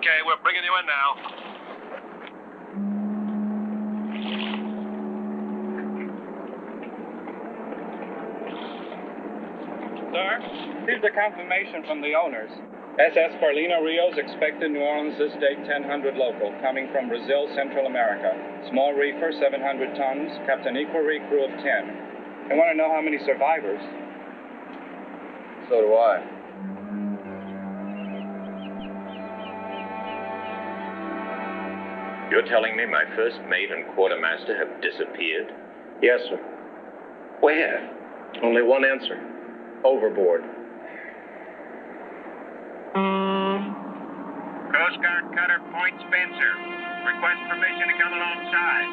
Okay, we're bringing you in now. Sir, here's the confirmation from the owners. SS Carlino Rios expected New Orleans this date 1000 local, coming from Brazil, Central America. Small reefer, 700 tons, Captain Equerry, crew of 10. I want to know how many survivors. So do I. You're telling me my first mate and quartermaster have disappeared? Yes, sir. Where? Only one answer. Overboard. Coast Guard cutter Point Spencer. Request permission to come alongside.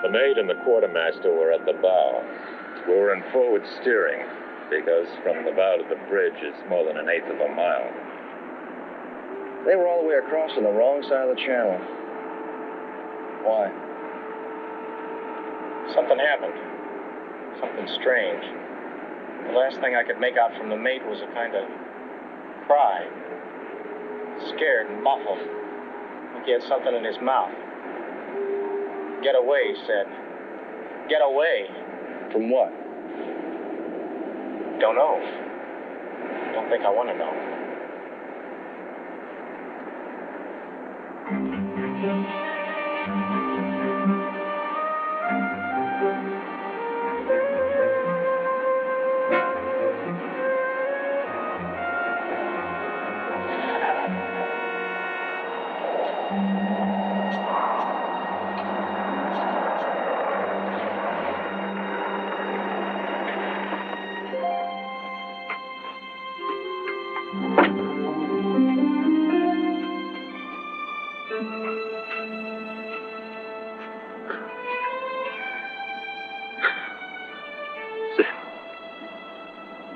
The mate and the quartermaster were at the bow. We were in forward steering, because from the bow to the bridge is more than 1/8 of a mile. They were all the way across on the wrong side of the channel. Why? Something happened. Something strange. The last thing I could make out from the mate was a kind of cry. Scared and muffled. Like he had something in his mouth. Get away, he said. Get away. From what? Don't know. Don't think I want to know.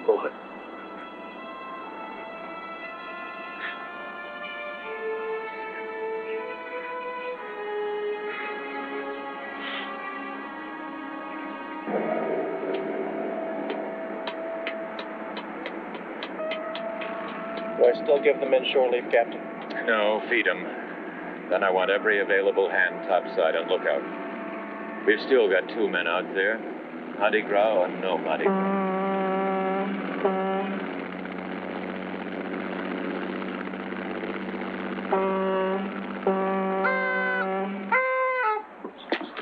Boy. Do I still give the men shore leave, Captain? No, feed 'em. Then I want every available hand topside on lookout. We've still got 2 men out there. Mardi Gras or no Mardi Gras.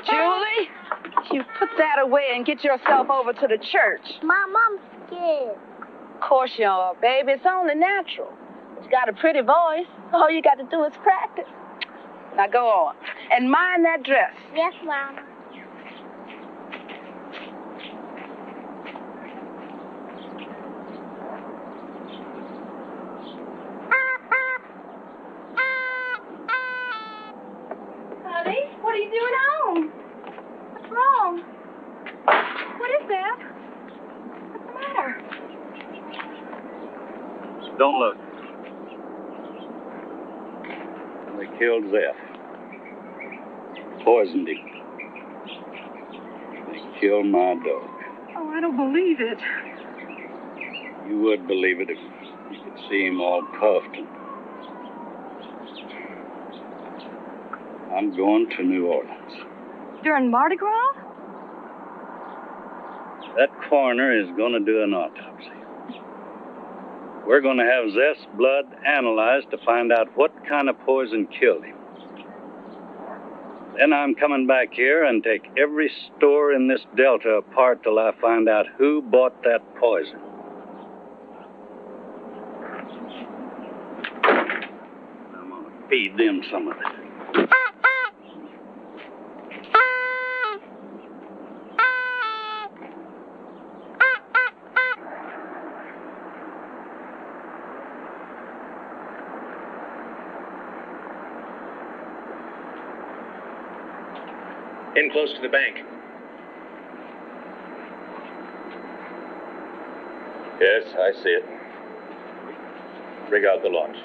Julie, you put that away and get yourself over to the church. Mom, I'm scared. Of course you are, baby. It's only natural. You got a pretty voice. All you got to do is practice. Now go on. And mind that dress. Yes, Mama. Honey, what are you doing home? What's wrong? What is that? What's the matter? Don't look. They killed Zeph. Poisoned him. They killed my dog. Oh, I don't believe it. You would believe it if you could see him all puffed. I'm going to New Orleans. During Mardi Gras? That coroner is going to do an autopsy. We're going to have Zeph's blood analyzed to find out what kind of poison killed him. Then I'm coming back here and take every store in this delta apart till I find out who bought that poison. I'm going to feed them some of it. In close to the bank. Yes, I see it. Rig out the launch.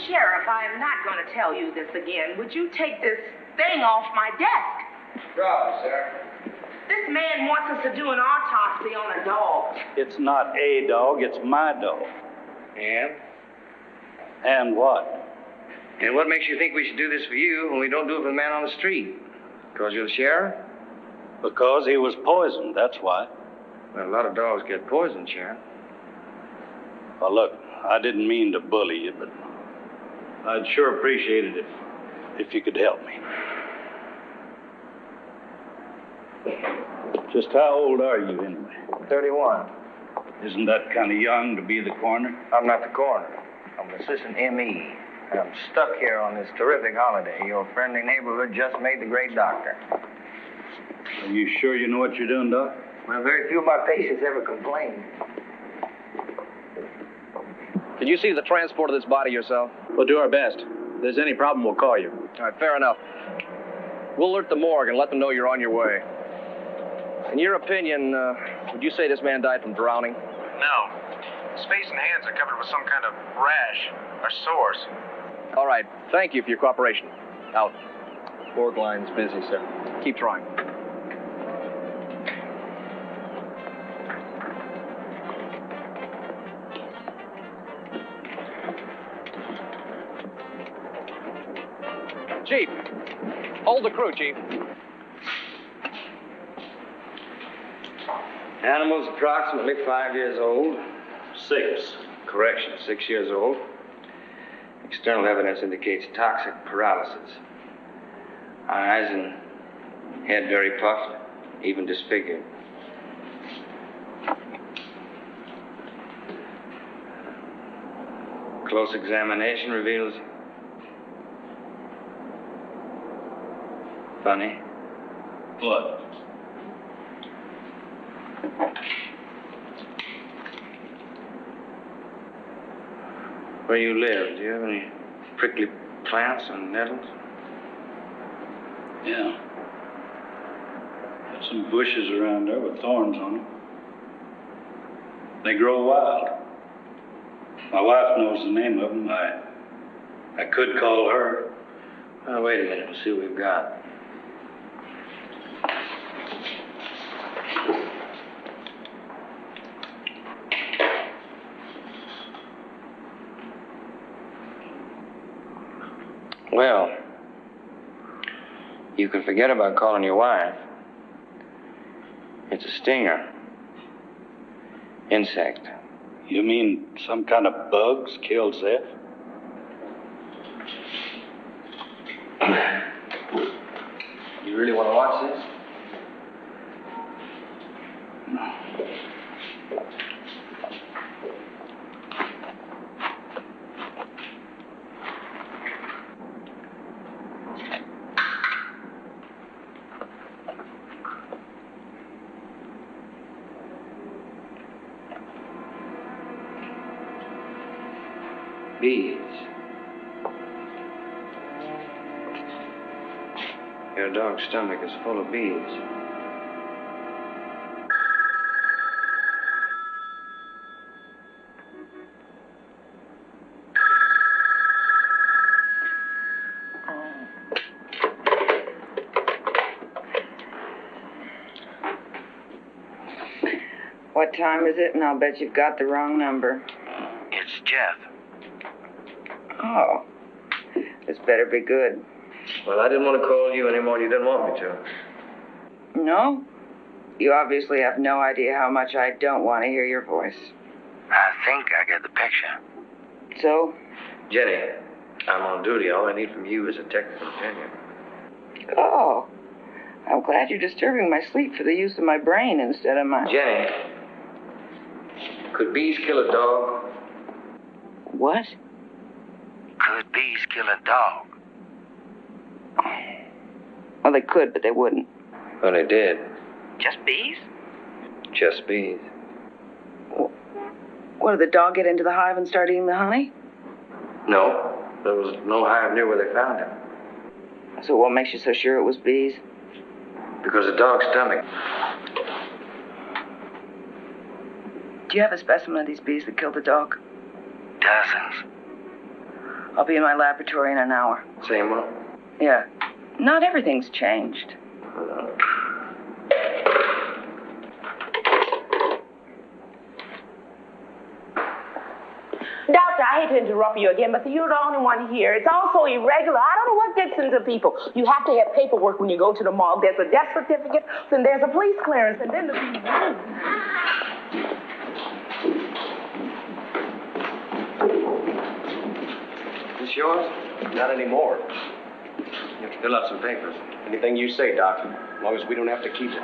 Sheriff, I'm not going to tell you this again. Would you take this thing off my desk? Drop, sir. This man wants us to do an autopsy on a dog. It's not a dog, it's my dog. And? And what? And what makes you think we should do this for you when we don't do it for the man on the street? Because you're the sheriff? Because he was poisoned, that's why. Well, a lot of dogs get poisoned, Sheriff. Well, look, I didn't mean to bully you, but I'd sure appreciate it if you could help me. Just how old are you, anyway? 31. Isn't that kind of young to be the coroner? I'm not the coroner. I'm an assistant M.E. I'm stuck here on this terrific holiday. Your friendly neighborhood just made the great doctor. Are you sure you know what you're doing, Doc? Well, very few of my patients ever complain. Can you see the transport of this body yourself? We'll do our best. If there's any problem, we'll call you. All right, fair enough. We'll alert the morgue and let them know you're on your way. In your opinion, would you say this man died from drowning? No. His face and hands are covered with some kind of rash or sores. All right, thank you for your cooperation. Out. Morgue line's busy, sir. Keep trying. Chief, hold the crew, Chief. Animal's approximately 5 years old. 6. Correction, 6 years old. External evidence indicates toxic paralysis. Eyes and head very puffed, even disfigured. Close examination reveals funny. Blood. Where you live, do you have any prickly plants and nettles? Yeah. Got some bushes around there with thorns on them. They grow wild. My wife knows the name of them. I could call her. Oh, wait a minute. We'll see what we've got. Well, you can forget about calling your wife. It's a stinger. Insect. You mean some kind of bugs killed Zeph? You really want to watch this? Beads. Your dog's stomach is full of beads. What time is it? And I'll bet you've got the wrong number. It's Jeff. Oh, this better be good. Well, I didn't want to call you any more than you didn't want me to. No? You obviously have no idea how much I don't want to hear your voice. I think I get the picture. So? Jenny, I'm on duty. All I need from you is a technical opinion. Oh, I'm glad you're disturbing my sleep for the use of my brain instead of my... Jenny, could bees kill a dog? What? Could bees kill a dog? Well, they could, but they wouldn't. Well, they did. Just bees? Just bees. What, did the dog get into the hive and start eating the honey? No, there was no hive near where they found him. So what makes you so sure it was bees? Because the dog's stomach. Do you have a specimen of these bees that killed the dog? Dozens. I'll be in my laboratory in an hour. Same one? Yeah. Not everything's changed. Doctor, I hate to interrupt you again, but you're the only one here. It's all so irregular. I don't know what gets into people. You have to have paperwork when you go to the morgue. There's a death certificate, then there's a police clearance, and then the... This yours? Not anymore. You have to fill out some papers. Anything you say, Doctor, as long as we don't have to keep it.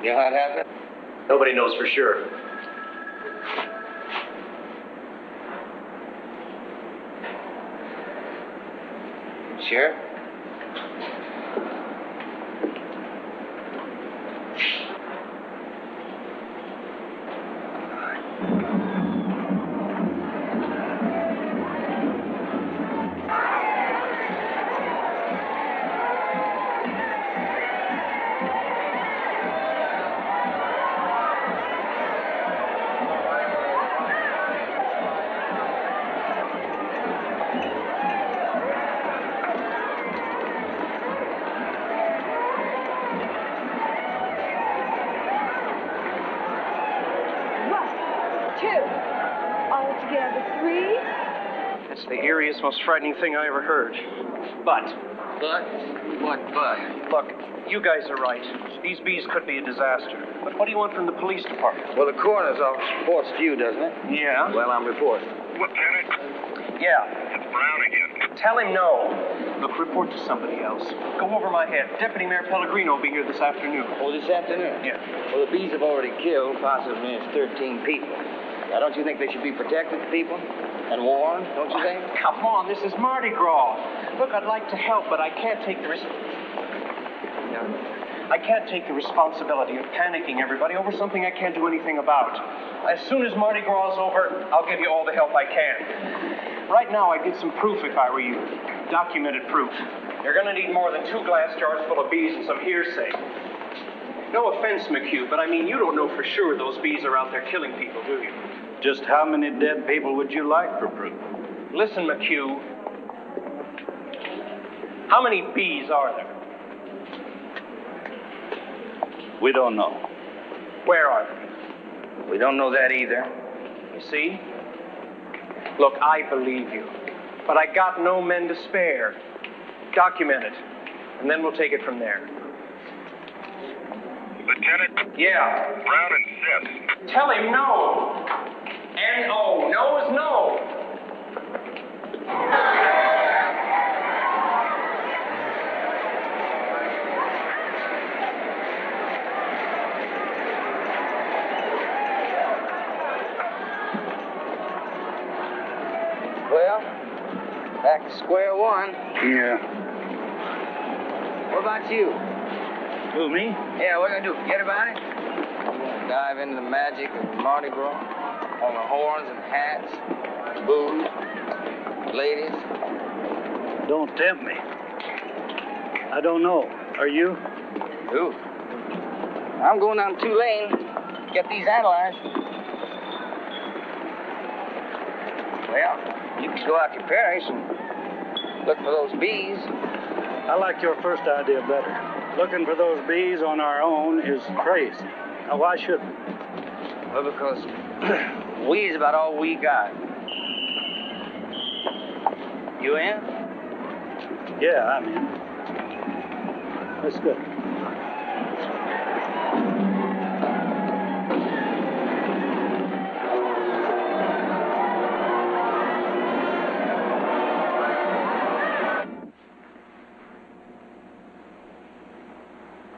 You know how it happened? Nobody knows for sure. Sure? It's the eeriest, most frightening thing I ever heard. But, What but? look, you guys are right. These bees could be a disaster. But what do you want from the police department? Well, the coroner's office reports to you, doesn't it? Yeah? Well, I'm reporting. Lieutenant, Yeah. it's Brown again. Tell him no. Look, report to somebody else. Go over my head. Deputy Mayor Pellegrino will be here this afternoon. Oh, this afternoon? Yeah. Well, the bees have already killed possibly 13 people. Now, don't you think they should be protected, people? And warned, don't you think? Come on, this is Mardi Gras. Look, I'd like to help, but I can't take the risk. Yeah. I can't take the responsibility of panicking everybody over something I can't do anything about. As soon as Mardi Gras is over, I'll give you all the help I can. Right now, I'd get some proof if I were you. Documented proof. You're going to need more than 2 glass jars full of bees and some hearsay. No offense, McKew, but I mean, you don't know for sure those bees are out there killing people, do you? Just how many dead people would you like for proof? Listen, McKew. How many bees are there? We don't know. Where are they? We don't know that either. You see? Look, I believe you. But I got no men to spare. Document it, and then we'll take it from there. Lieutenant? Yeah. Brown insists. Tell him no. N-O. No is no. Well, back to square one. Yeah. What about you? Who, me? Yeah, what are you gonna do? Forget about it? You gonna dive into the magic of Mardi Gras? On the horns and hats, booze, ladies? Don't tempt me. I don't know. Are you? Who? I'm going down Tulane. Get these analyzed. Well, you can go out to Paris and look for those bees. I like your first idea better. Looking for those bees on our own is crazy. Now, why shouldn't we? Well, because weed's about all we got. You in? Yeah, I'm in. That's good.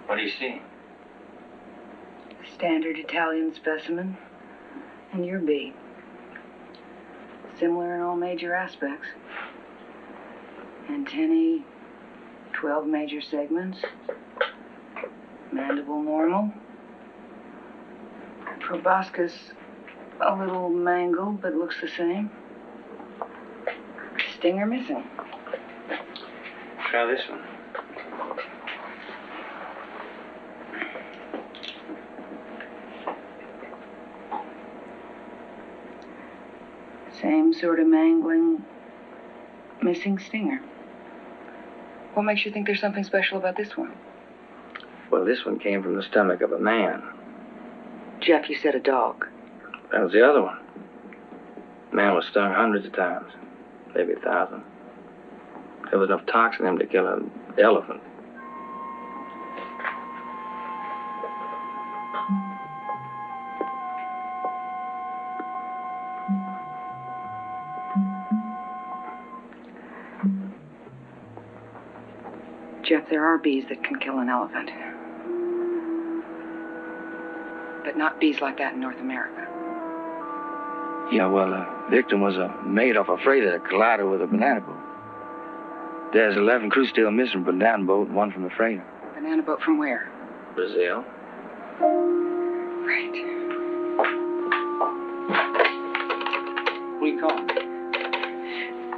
What do you see? Standard Italian specimen. And your bee. Similar in all major aspects. Antennae, 12 major segments. Mandible normal. Proboscis a little mangled, but looks the same. Stinger missing. Try this one. Same sort of mangling, missing stinger. What makes you think there's something special about this one? Well, this one came from the stomach of a man. Jeff, you said a dog. That was the other one. Man was stung hundreds of times, maybe 1,000. There was enough toxin in him to kill an elephant. Jeff, there are bees that can kill an elephant. But not bees like that in North America. Yeah, well, the victim was a mate off a freighter that collided with a banana boat. There's 11 crews still missing from the banana boat and 1 from the freighter. Banana boat from where? Brazil. Right. What do you call it?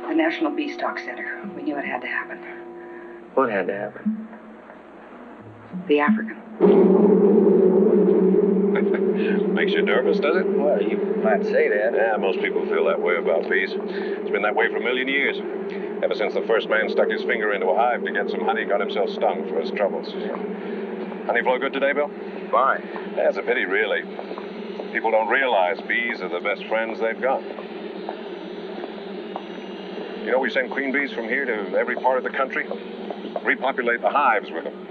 The National Beestock Center. We knew it had to happen. What had to happen? The African. Makes you nervous, does it? Well, you might say that. Yeah, most people feel that way about bees. It's been that way for a million years. Ever since the first man stuck his finger into a hive to get some honey, got himself stung for his troubles. Honey flow good today, Bill? Fine. That's a pity, really. People don't realize bees are the best friends they've got. You know, we send queen bees from here to every part of the country, repopulate the hives with them.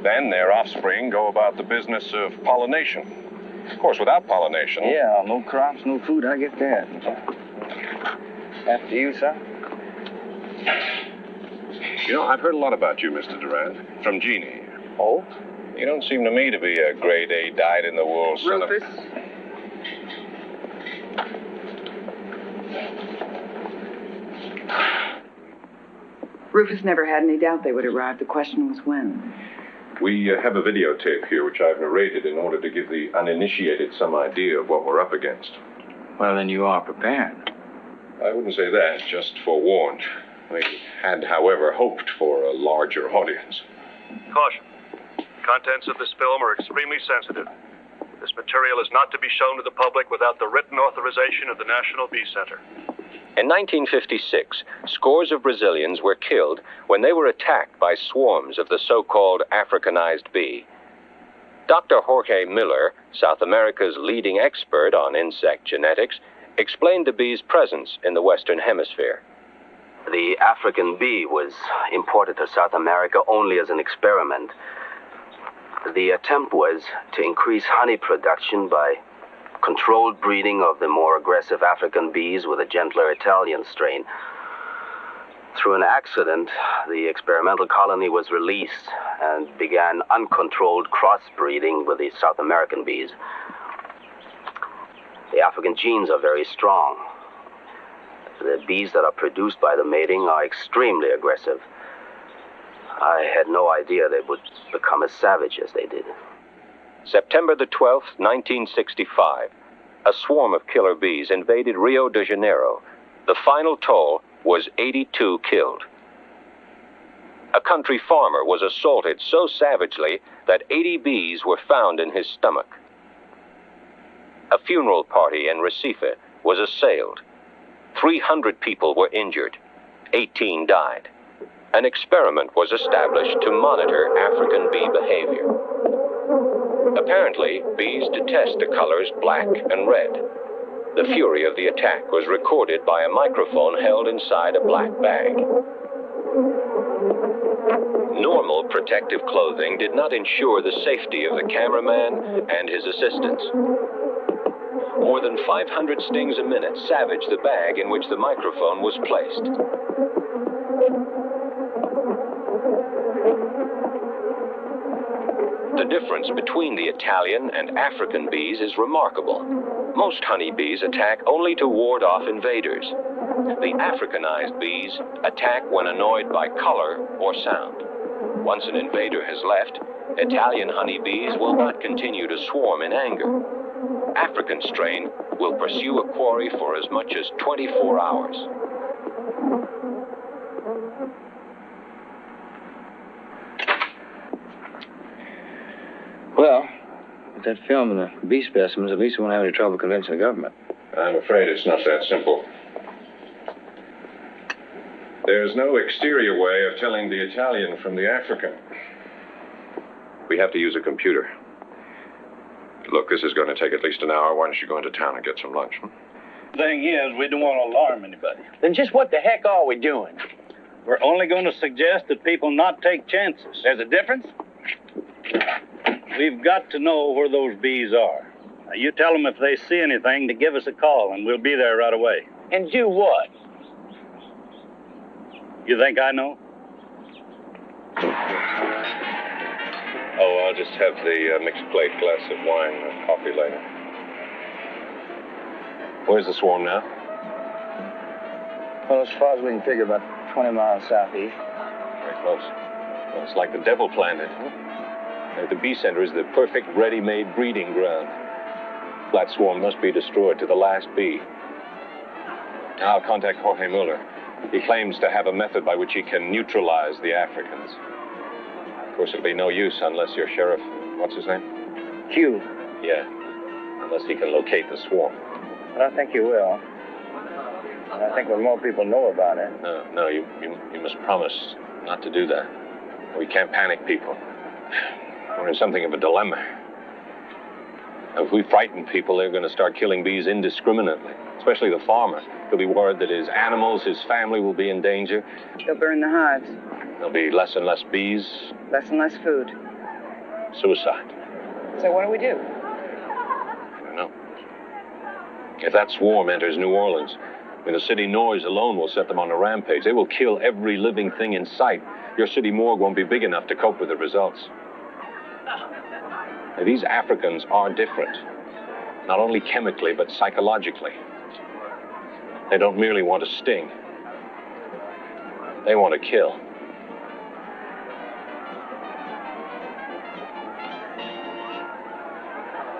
Then their offspring go about the business of pollination. Of course, without pollination... Yeah, no crops, no food, I get that. After you, son? You know, I've heard a lot about you, Mr. Durant, from Jeannie. Oh? You don't seem to me to be a grade A dyed-in-the-wool son of... Rufus? Rufus never had any doubt they would arrive. The question was when. We have a videotape here which I've narrated in order to give the uninitiated some idea of what we're up against. Well, then you are prepared. I wouldn't say that, just forewarned. We had, however, hoped for a larger audience. Caution. Contents of this film are extremely sensitive. This material is not to be shown to the public without the written authorization of the National Bee Center. In 1956, scores of Brazilians were killed when they were attacked by swarms of the so-called Africanized bee. Dr. Jorge Miller, South America's leading expert on insect genetics, explained the bee's presence in the Western Hemisphere. The African bee was imported to South America only as an experiment. The attempt was to increase honey production by controlled breeding of the more aggressive African bees with a gentler Italian strain. Through an accident, the experimental colony was released and began uncontrolled crossbreeding with the South American bees. The African genes are very strong. The bees that are produced by the mating are extremely aggressive. I had no idea they would become as savage as they did. September the 12th, 1965, a swarm of killer bees invaded Rio de Janeiro. The final toll was 82 killed. A country farmer was assaulted so savagely that 80 bees were found in his stomach. A funeral party in Recife was assailed. 300 people were injured. 18 died. An experiment was established to monitor African bee behavior. Apparently, bees detest the colors black and red. The fury of the attack was recorded by a microphone held inside a black bag. Normal protective clothing did not ensure the safety of the cameraman and his assistants. More than 500 stings a minute savaged the bag in which the microphone was placed. The difference between the Italian and African bees is remarkable. Most honeybees attack only to ward off invaders. The Africanized bees attack when annoyed by color or sound. Once an invader has left, Italian honeybees will not continue to swarm in anger. African strain will pursue a quarry for as much as 24 hours. Well, with that film and the bee specimens, at least we won't have any trouble convincing the government. I'm afraid it's not that simple. There's no exterior way of telling the Italian from the African. We have to use a computer. Look, this is going to take at least an hour. Why don't you go into town and get some lunch? Thing is, we don't want to alarm anybody. Then just what the heck are we doing? We're only going to suggest that people not take chances. There's a difference? We've got to know where those bees are. Now, you tell them if they see anything to give us a call, and we'll be there right away. And do what? You think I know? Oh, I'll just have the mixed plate, glass of wine, and coffee later. Where's the swarm now? Well, as far as we can figure, about 20 miles southeast. Very close. Well, it's like the devil planned it. The bee center is the perfect ready-made breeding ground. That swarm must be destroyed to the last bee. Now I'll contact Jorge Muller. He claims to have a method by which he can neutralize the Africans. Of course, it'll be no use unless your sheriff, what's his name? Q. Yeah, unless he can locate the swarm. But I think you will. And I think when more people know about it. No, you must promise not to do that. We can't panic people. We're in something of a dilemma. If we frighten people, they're going to start killing bees indiscriminately, especially the farmer. He'll be worried that his animals, his family will be in danger. They'll burn the hives. There'll be less and less bees. Less and less food. Suicide. So what do we do? I don't know. If that swarm enters New Orleans, the city noise alone will set them on a rampage. They will kill every living thing in sight. Your city morgue won't be big enough to cope with the results. Now, these Africans are different, not only chemically, but psychologically. They don't merely want to sting. They want to kill.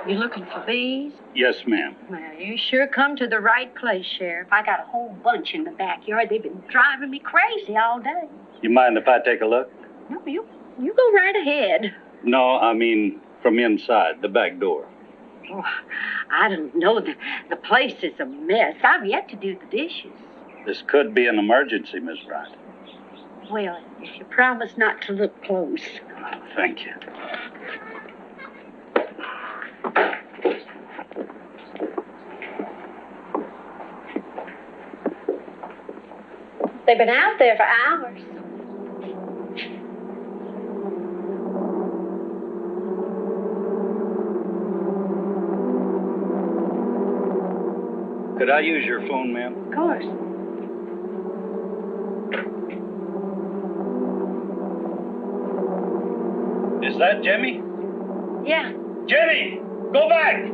You looking for bees? Yes, ma'am. Well, you sure come to the right place, Sheriff. I got a whole bunch in the backyard. They've been driving me crazy all day. You mind if I take a look? No, you go right ahead. No, I mean from inside, the back door. Oh, I don't know. The place is a mess. I've yet to do the dishes. This could be an emergency, Miss Bryant. Well, if you promise not to look close. Thank you. They've been out there for hours. Could I use your phone, ma'am? Of course. Is that Jimmy? Yeah. Jimmy, go back!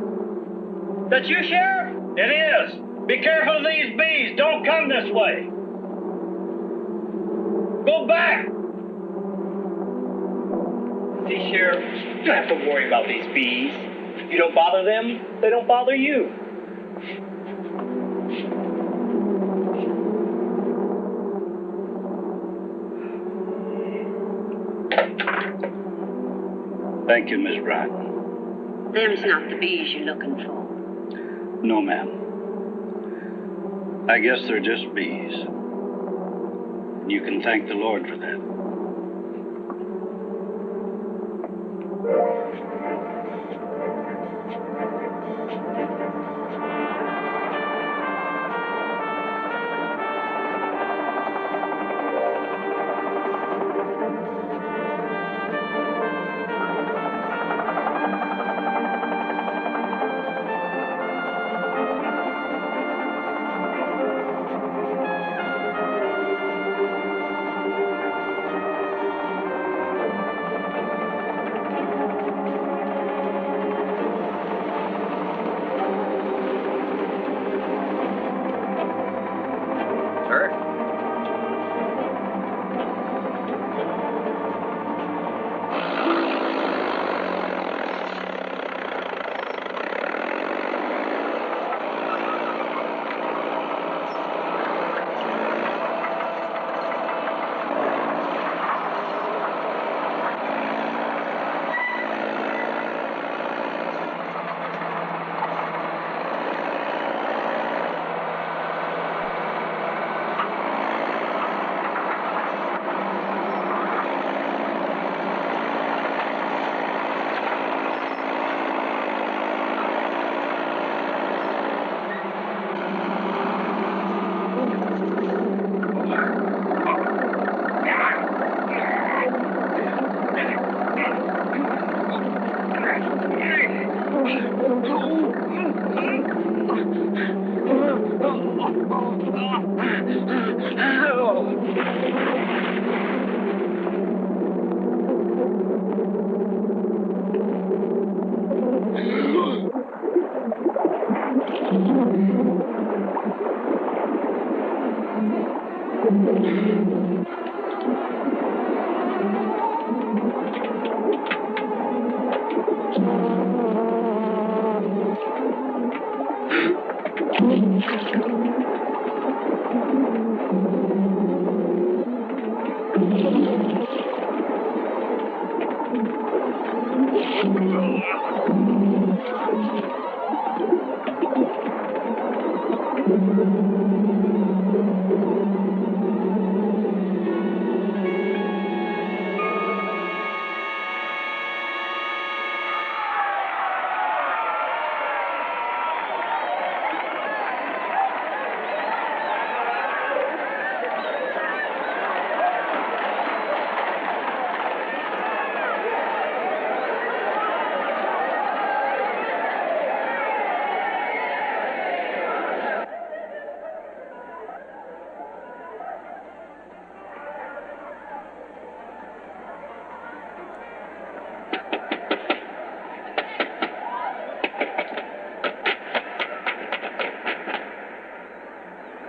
That you, Sheriff? It is. Be careful of these bees. Don't come this way. Go back! See, Sheriff, you don't have to worry about these bees. If you don't bother them, they don't bother you. Thank you, Miss Bryant. Them's not the bees you're looking for. No, ma'am. I guess they're just bees. You can thank the Lord for that.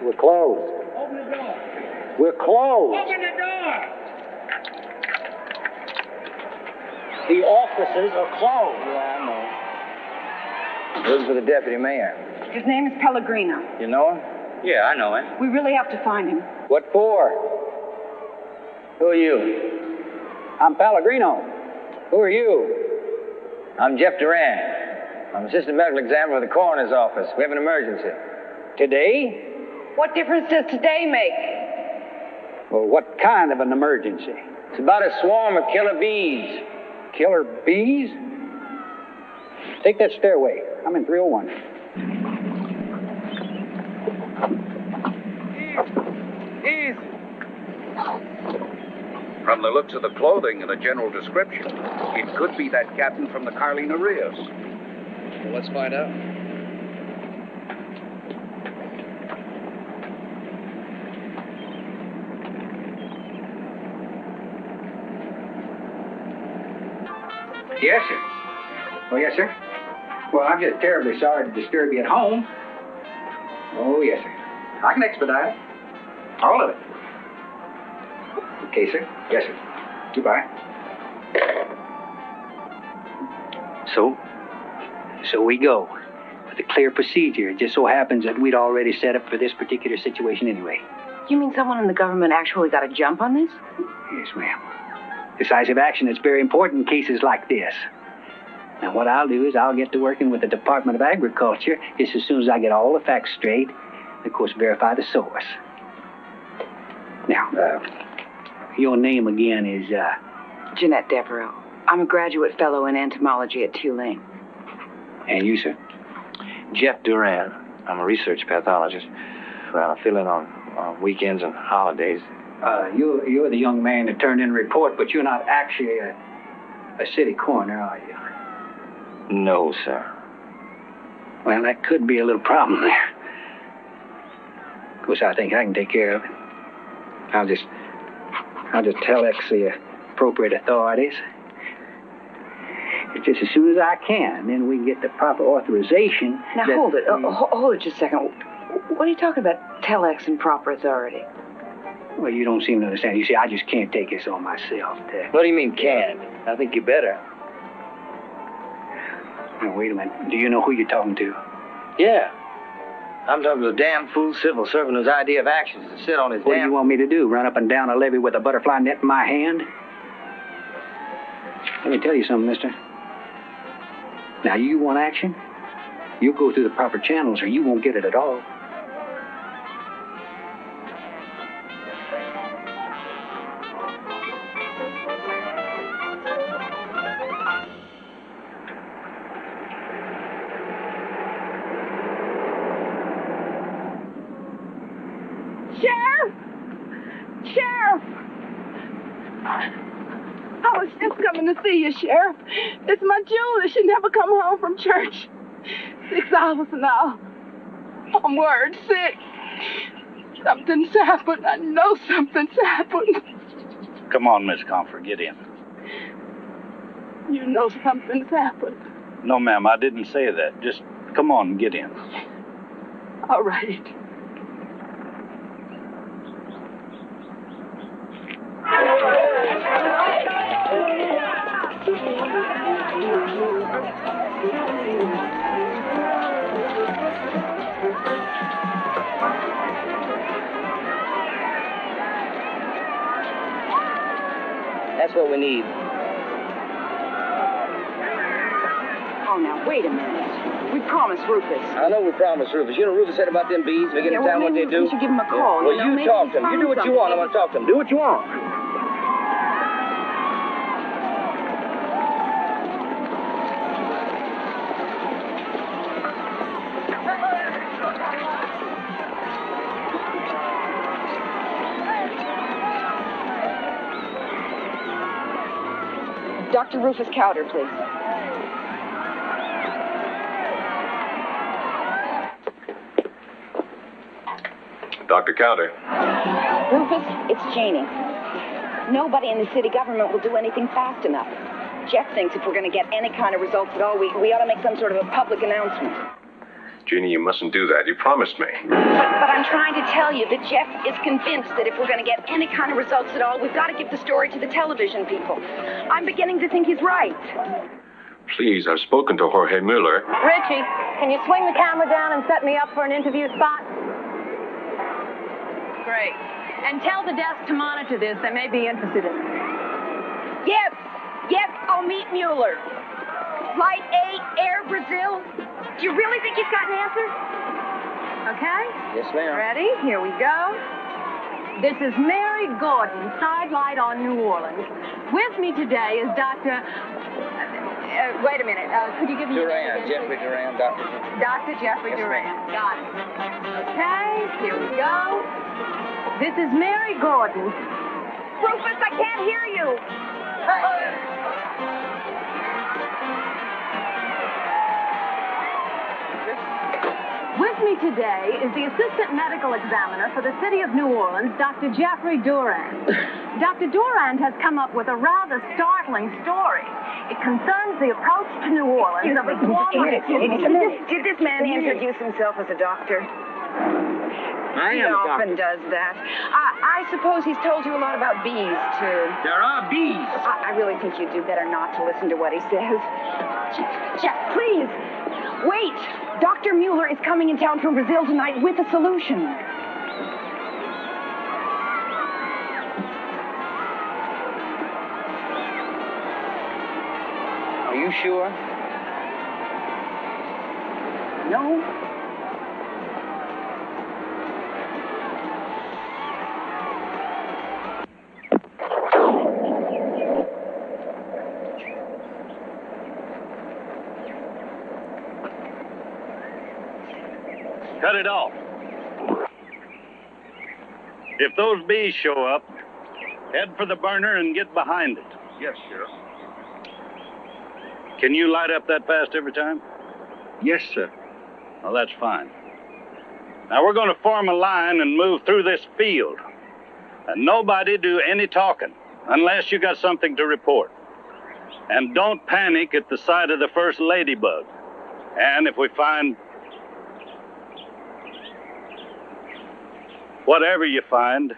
We're closed. Open the door. We're closed. Open the door. The offices are closed. Yeah, I know. Looking for the deputy mayor. His name is Pellegrino. You know him? Yeah, I know him. We really have to find him. What for? Who are you? I'm Pellegrino. Who are you? I'm Jeff Duran. I'm assistant medical examiner for the coroner's office. We have an emergency. Today? What difference does today make? Well, what kind of an emergency? It's about a swarm of killer bees. Killer bees? Take that stairway. I'm in 301. Easy. From the looks of the clothing and the general description, it could be that captain from the Carlina Rios. Well, let's find out. Yes, sir. Oh, yes, sir. Well, I'm just terribly sorry to disturb you at home. Oh, yes, sir. I can expedite it. All of it. Okay, sir. Yes, sir. Goodbye. So we go. With a clear procedure. It just so happens that we'd already set up for this particular situation anyway. You mean someone in the government actually got a jump on this? Yes, ma'am. Decisive action is very important in cases like this. Now, what I'll do is I'll get to working with the Department of Agriculture just as soon as I get all the facts straight and, of course, verify the source. Now, your name again is, Jeanette Devereaux. I'm a graduate fellow in entomology at Tulane. And you, sir? Jeff Duran. I'm a research pathologist. I fill in on weekends and holidays. You're the young man that turned in a report, but you're not actually a city coroner, are you? No, sir. Well, that could be a little problem there. Of course, I think I can take care of it. I'll just telex the appropriate authorities. Just as soon as I can, then we can get the proper authorization. Now, hold it. Hold it just a second. What are you talking about, telex and proper authority? Well, you don't seem to understand. You see, I just can't take this on myself. What do you mean, can't? I think you better. Now, wait a minute. Do you know who you're talking to? Yeah. I'm talking to a damn fool civil servant whose idea of action is to sit on his What do you want me to do? Run up and down a levee with a butterfly net in my hand? Let me tell you something, mister. Now, you want action? You go through the proper channels or you won't get it at all. Sheriff! I was just coming to see you, Sheriff. It's my Julie. She never come home from church. 6 hours now. I'm worried sick. Something's happened. I know something's happened. Come on, Miss Comfort, get in. You know something's happened. No, ma'am, I didn't say that. Just come on and get in. All right. That's what we need. Oh, now, wait a minute. We promised Rufus. I know we promised Rufus. You know Rufus said about them bees. They get in town what they do. We should give him a call. Well, you talk to him. You do what you want. I want to talk to him. Do what you want. Dr. Rufus Cowder, please. Dr. Cowder. Rufus, it's Janie. Nobody in the city government will do anything fast enough. Jeff thinks if we're going to get any kind of results at all, we ought to make some sort of a public announcement. Jeannie, you mustn't do that. You promised me. But I'm trying to tell you that Jeff is convinced that if we're going to get any kind of results at all, we've got to give the story to the television people. I'm beginning to think he's right. please, I've spoken to Jorge Mueller. Richie, can you swing the camera down and set me up for an interview spot? Great. And tell the desk to monitor this. They may be interested in it. Yes, I'll meet Mueller. Flight 8, Air Brazil. Do you really think he's got an answer? Okay? Yes, ma'am. Ready? Here we go. This is Mary Gordon, sidelight on New Orleans. With me today is Dr. Wait a minute. Could you give me Duran, Jeffrey Duran, Dr. Dr. Jeffrey Yes, Duran. ma'am. Got it. Okay, here we go. This is Mary Gordon. Rufus, I can't hear you. With me today is the Assistant Medical Examiner for the City of New Orleans, Dr. Jeffrey Durand. Dr. Durand has come up with a rather startling story. It concerns the approach to New Orleans of a swarm of... Did this man introduce himself as a doctor? I He am often does that. I suppose he's told you a lot about bees, too. There are bees. I really think you'd do better not to listen to what he says. Jeff, please. Wait. Dr. Mueller is coming in town from Brazil tonight with a solution. Are you sure? No? Cut it off. If those bees show up, head for the burner and get behind it. Yes, Sheriff. Can you light up that fast every time? Yes, sir. Well, that's fine. Now, we're going to form a line and move through this field. And nobody do any talking unless you got something to report. And don't panic at the sight of the first ladybug. And if we find... whatever you find,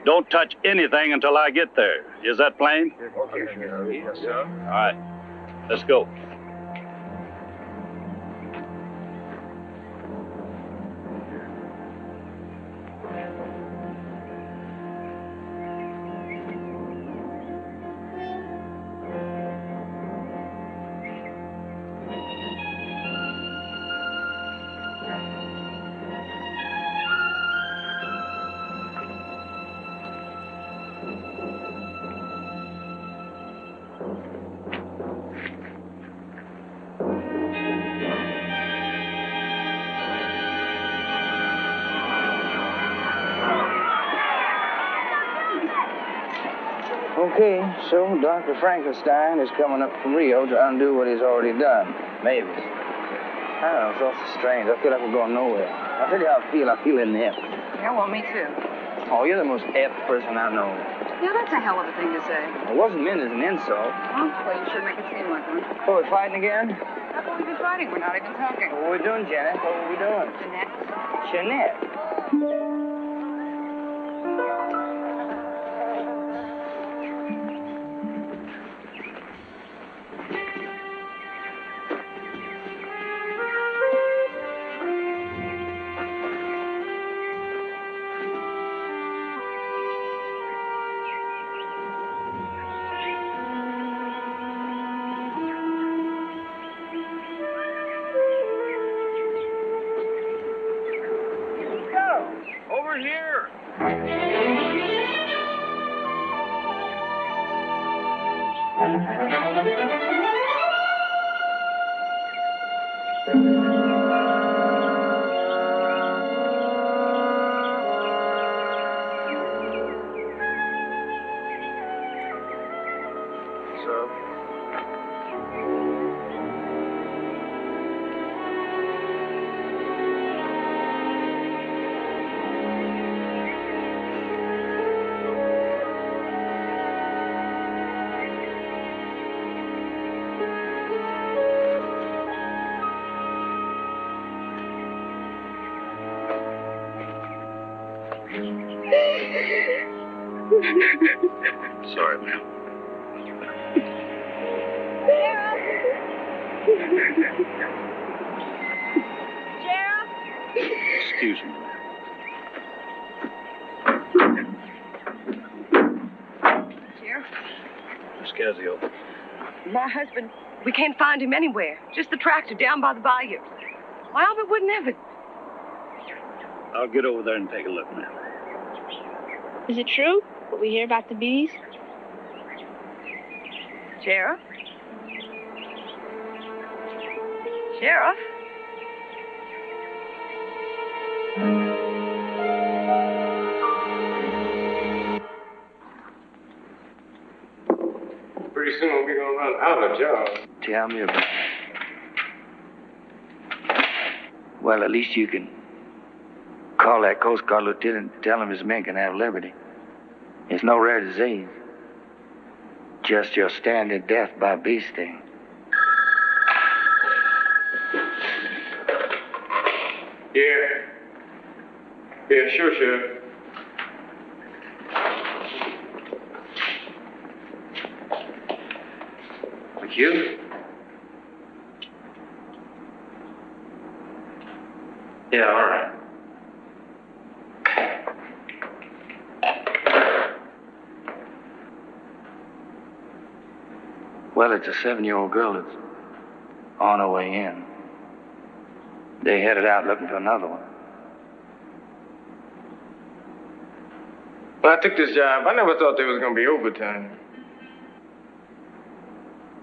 don't touch anything until I get there. Is that plain? Okay, Sheriff. Yes, sir. All right. Let's go. Okay, so Dr. Frankenstein is coming up from Rio to undo what he's already done. Maybe. I don't know, it's awful strange. I feel like we're going nowhere. I'll tell you how I feel. I feel inept. Yeah, well, me too. Oh, you're the most apt person I know. Yeah, that's a hell of a thing to say. It wasn't meant as an insult. Well, you sure make it seem like one. Oh, we're fighting again? How come we've been fighting? We're not even talking. What are we doing, Janet? What are we doing? Jeanette. Jeanette. Over here. So. Sorry, ma'am. Sheriff? Excuse me. Sheriff, Miss Casio. my husband, we can't find him anywhere. Just the tractor down by the bayou. Why, Albert wouldn't have it. I'll get over there and take a look, ma'am. Is it true what we hear about the bees? Sheriff? Sheriff? Pretty soon we're gonna run out of jobs. Tell me about it. Well, at least you can call that Coast Guard lieutenant and tell him his men can have liberty. It's no rare disease. Just your standard death by bee sting. Yeah. Yeah, sure, Sheriff. McHugh? Yeah, all right. Well, it's a 7-year-old girl that's on her way in. They headed out looking for another one. When I took this job, I never thought there was gonna be overtime.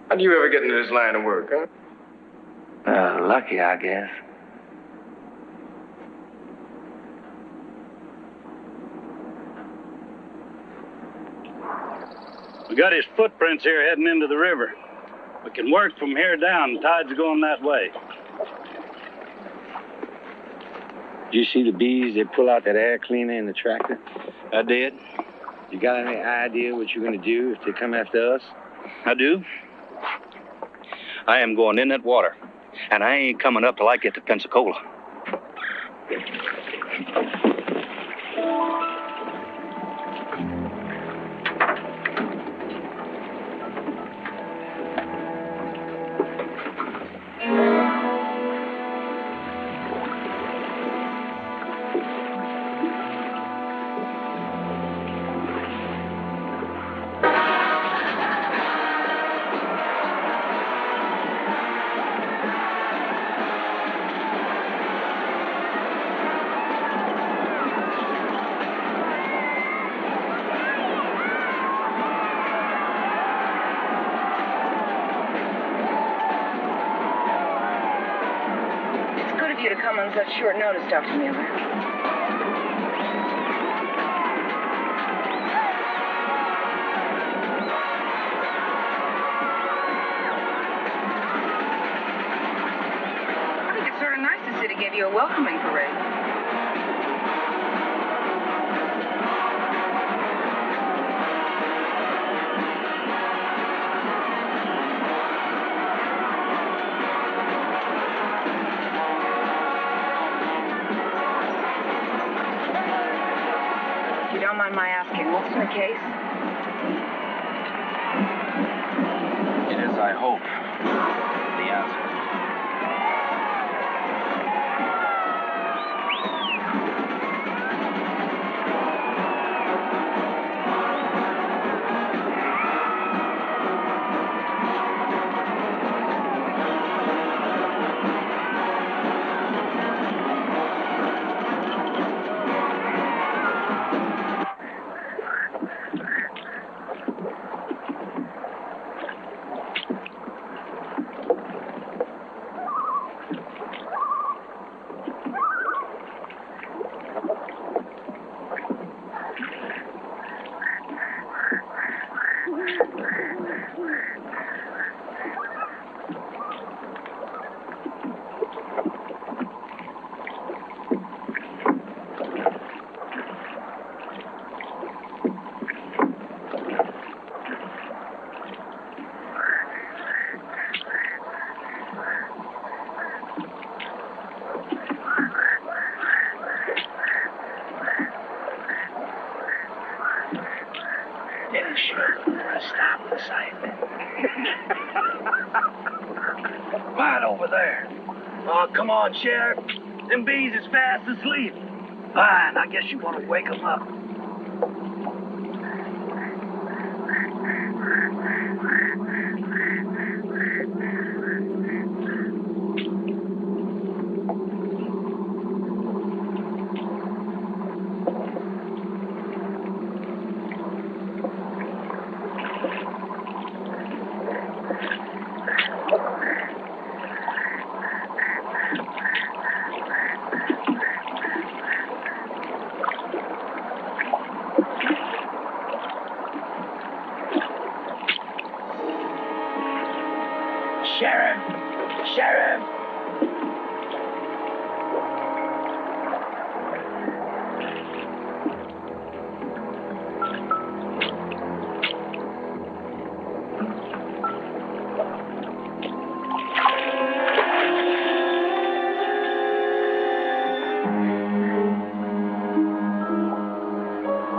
How'd you ever get into this line of work, huh? Lucky, I guess. We got his footprints here heading into the river. We can work from here down. The tide's going that way. Did you see the bees? They pull out that air cleaner in the tractor? I did. You got any idea what you're going to do if they come after us? I do. I am going in that water. And I ain't coming up till I get to Pensacola. On such short notice, Dr. Miller. I think it's sort of nice the city gave you a welcoming parade. Mind my asking, what's the case? It is, I hope, the answer. over there. Oh, come on, Sheriff. Them bees is fast asleep. Fine, I guess you want to wake them up. Sheriff!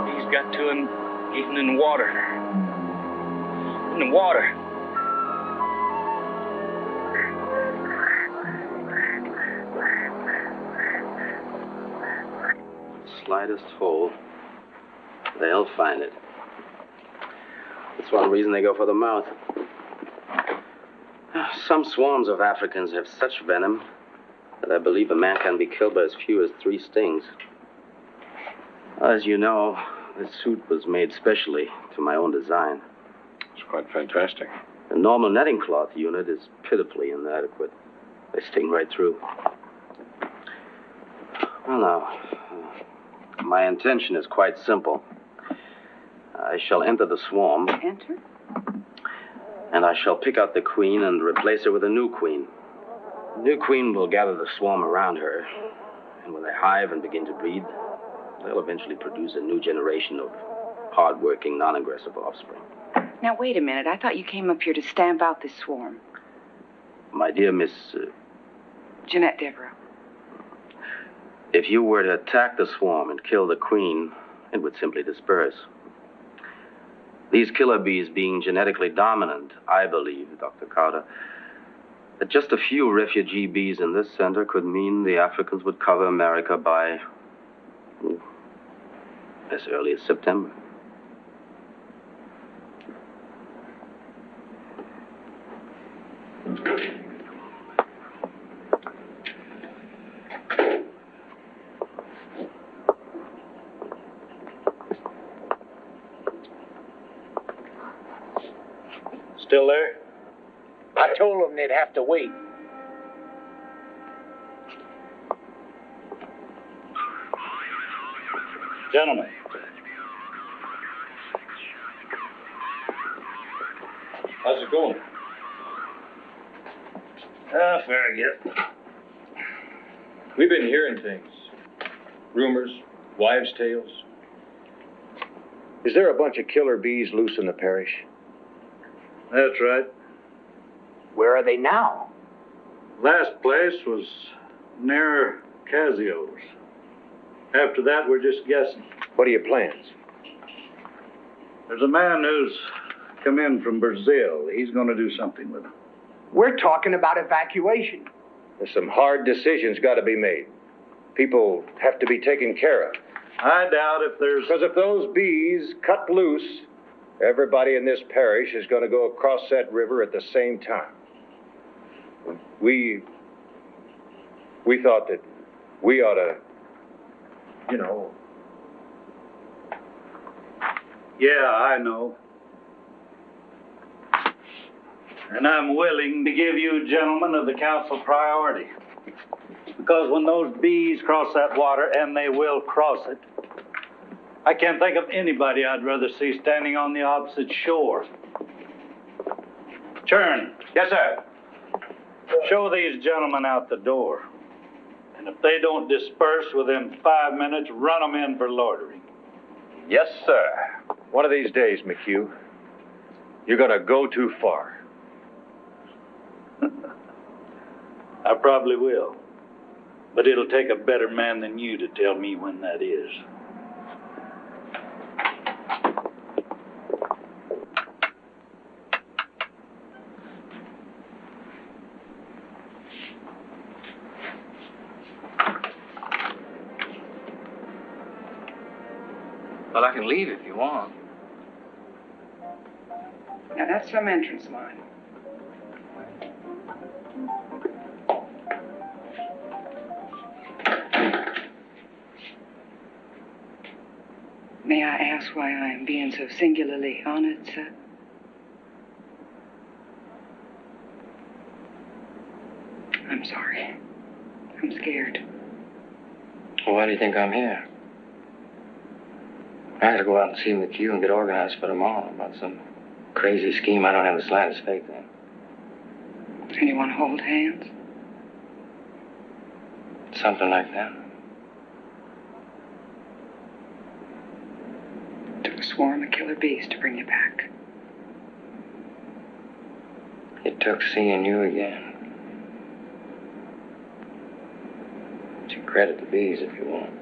He's got to him even in water. In the water. Slightest hole, they'll find it. That's one reason they go for the mouth. Some swarms of Africans have such venom that I believe a man can be killed by as few as 3 stings. As you know, this suit was made specially to my own design. It's quite fantastic. The normal netting cloth unit is pitifully inadequate. They sting right through. Well, now, my intention is quite simple. I shall enter the swarm. Enter? And I shall pick out the queen and replace her with a new queen. The new queen will gather the swarm around her. And when they hive and begin to breed, they'll eventually produce a new generation of hard-working, non-aggressive offspring. Now, wait a minute. I thought you came up here to stamp out this swarm. My dear Miss... Jeanette Devereaux. If you were to attack the swarm and kill the queen, it would simply disperse. These killer bees being genetically dominant, I believe, Dr. Carter, that just a few refugee bees in this center could mean the Africans would cover America by as early as September. Still there? I told them they'd have to wait. Gentlemen. How's it going? Very good. We've been hearing things. Rumors, wives' tales. Is there a bunch of killer bees loose in the parish? That's right. Where are they now? Last place was near Casio's. After that, we're just guessing. What are your plans? There's a man who's come in from Brazil. He's going to do something with them. We're talking about evacuation. There's some hard decisions got to be made. People have to be taken care of. I doubt if there's... Because if those bees cut loose, everybody in this parish is going to go across that river at the same time. We thought that we ought to, you know... Yeah, I know. And I'm willing to give you gentlemen of the council priority. Because when those bees cross that water, and they will cross it, I can't think of anybody I'd rather see standing on the opposite shore. Churn. Yes, sir. Show these gentlemen out the door. And if they don't disperse within 5 minutes, run them in for loitering. Yes, sir. One of these days, McKew, you're going to go too far. I probably will. But it'll take a better man than you to tell me when that is. Well, I can leave if you want. Now, that's some entrance line. May I ask why I am being so singularly honored, sir? I'm sorry. I'm scared. Well, why do you think I'm here? I had to go out and see McKew and get organized for tomorrow about some crazy scheme I don't have the slightest faith in. And you want to hold hands? Something like that. Took a swarm of killer bees to bring you back. It took seeing you again. But you credit the bees if you want.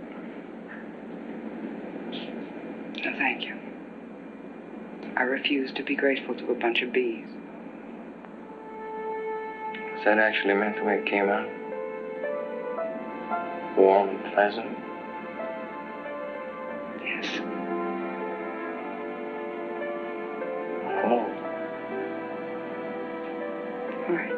No, thank you. I refuse to be grateful to a bunch of bees. Was that actually meant the way it came out? Warm and pleasant? Yes. Oh. All right.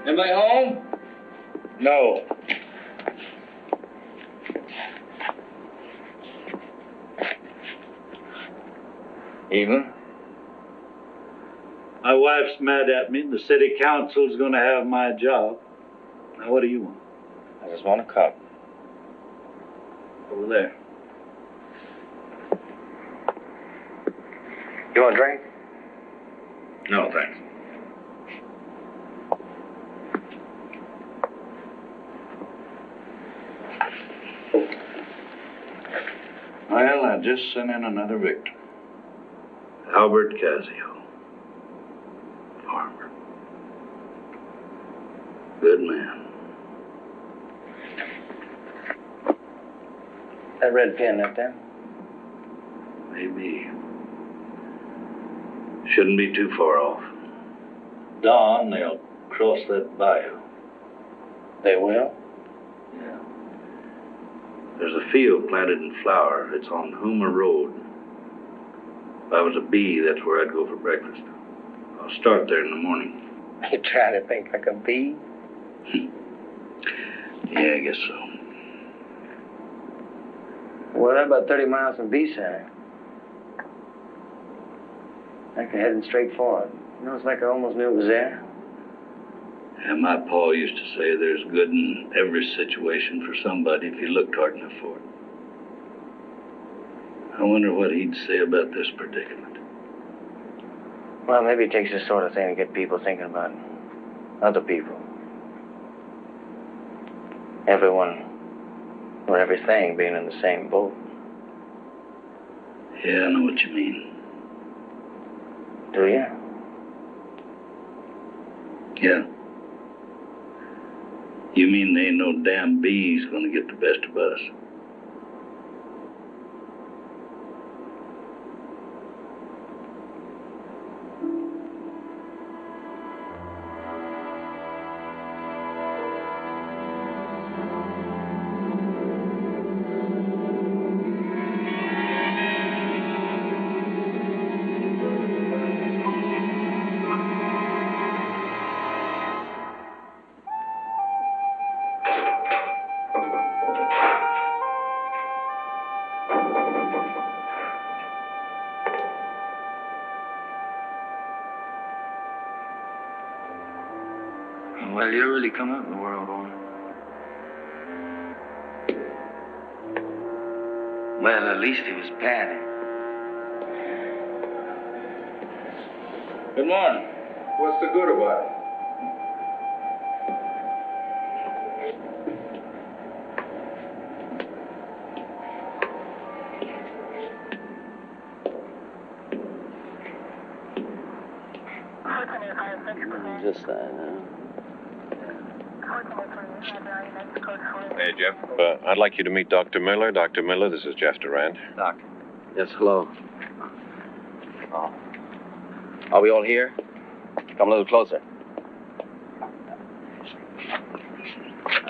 Anybody home? No. Evening. My wife's mad at me. The city council's gonna have my job. Now, what do you want? I just want a cup. Over there. You want a drink? No, thanks. Well, I just sent in another victim. Albert Casio. Farmer. Good man. That red pin up there? Maybe. Shouldn't be too far off. Dawn, they'll cross that bayou. They will? Yeah. There's a field planted in flower. It's on Hoomer Road. If I was a bee, that's where I'd go for breakfast. I'll start there in the morning. You trying to think like a bee? Yeah, I guess so. Well, that's about 30 miles from Bee Center. Like you're heading straight for it. You know, it's like I almost knew it was there. Yeah, my pa used to say there's good in every situation for somebody if you looked hard enough for it. I wonder what he'd say about this predicament. Well, maybe it takes this sort of thing to get people thinking about other people. Everyone or everything being in the same boat. Yeah, I know what you mean. Do you? Yeah. You mean there ain't no damn bees gonna get the best of us? Well, you really come up in the world, boy. Well, at least he was Patty. Good morning. What's the good about it? Just that, Hey, Jeff. I'd like you to meet Dr. Miller. Dr. Miller, this is Jeff Durant. Doc. Yes, hello. Oh. Are we all here? Come a little closer.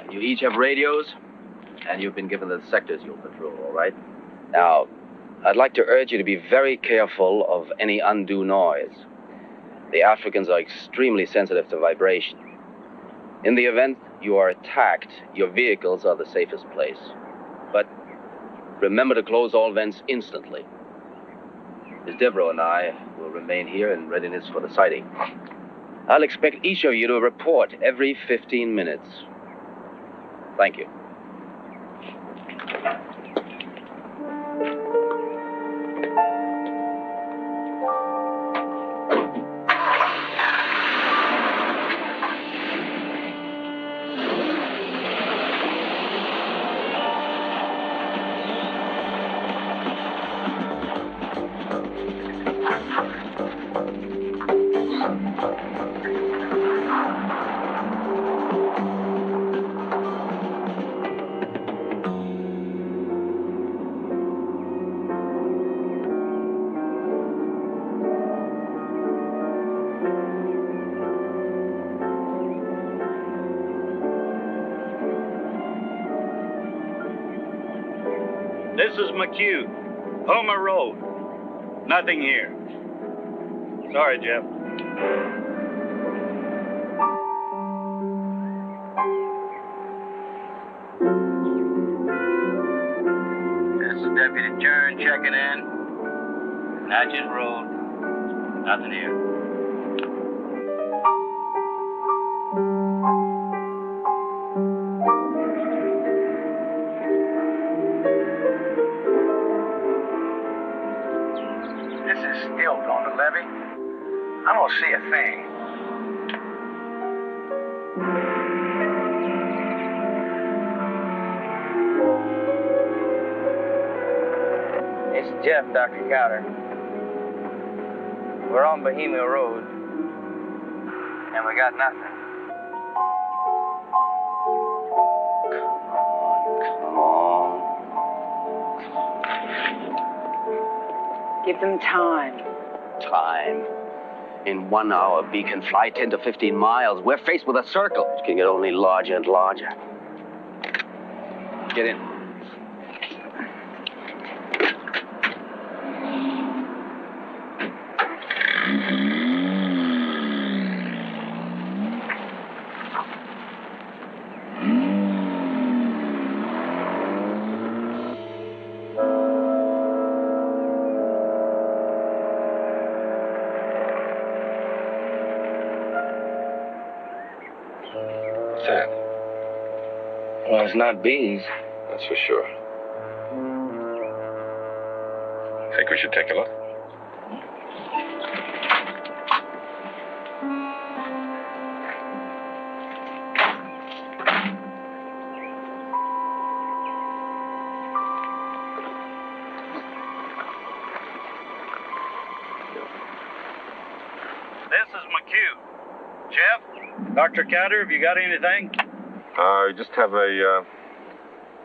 You each have radios, and you've been given the sectors you'll patrol, all right? Now, I'd like to urge you to be very careful of any undue noise. The Africans are extremely sensitive to vibration. In the event you are attacked, your vehicles are the safest place. But remember to close all vents instantly. Miss Devereaux and I will remain here in readiness for the sighting. I'll expect each of you to report every 15 minutes. Thank you. This is McKew. Homer Road. Nothing here. Sorry, Jeff. This is Deputy Churn checking in. Natchez Road. Nothing here. This is Stilt on the levee. I don't see a thing. It's Jeff, Dr. Cowder. We're on Bohemia Road, and we got nothing. Come on. Give them time. Time. In 1 hour, B can fly 10 to 15 miles. We're faced with a circle, which can get only larger and larger. Get in. What's that? Well, it's not bees. That's for sure. Think we should take a look? This is McKew. Jeff? Dr. Cowder, have you got anything? I just have a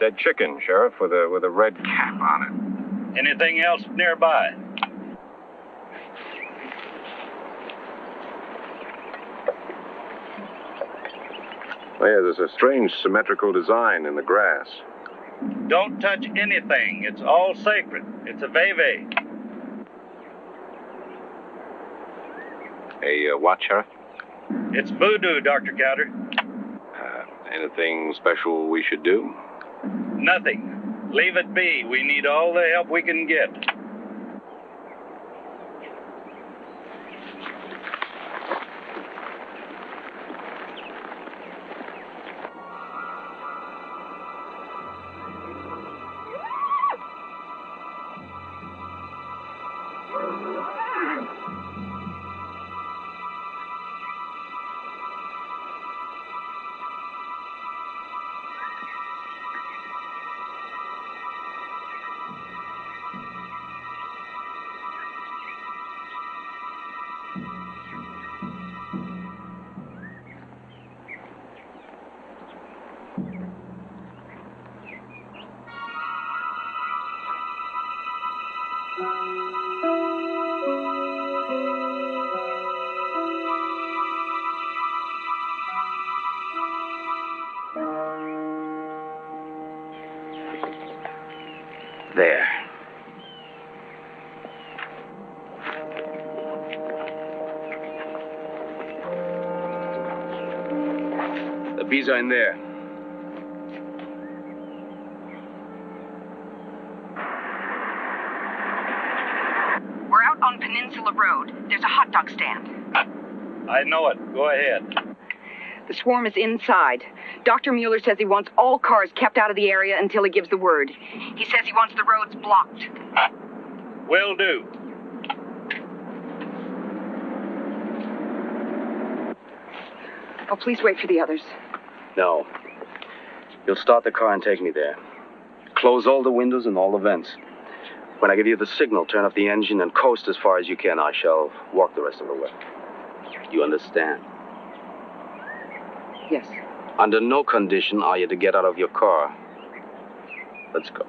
dead chicken, Sheriff, with a red cap on Anything else nearby? it. Oh, yeah, there's a strange symmetrical design in the grass. Don't touch anything. It's all sacred. It's a veve. A what, Sheriff? It's voodoo, Dr. Cowder. Anything special we should do? Nothing. Leave it be. We need all the help we can get. There. The bees are in there. We're out on Peninsula Road. There's a hot dog stand. I know it. Go ahead. The swarm is inside. Dr. Mueller says he wants all cars kept out of the area until he gives the word. He says he wants the roads blocked. Will do. Oh, please wait for the others. No. You'll start the car and take me there. Close all the windows and all the vents. When I give you the signal, turn off the engine and coast as far as you can. I shall walk the rest of the way. You understand? Yes. Under no condition are you to get out of your car. Let's go.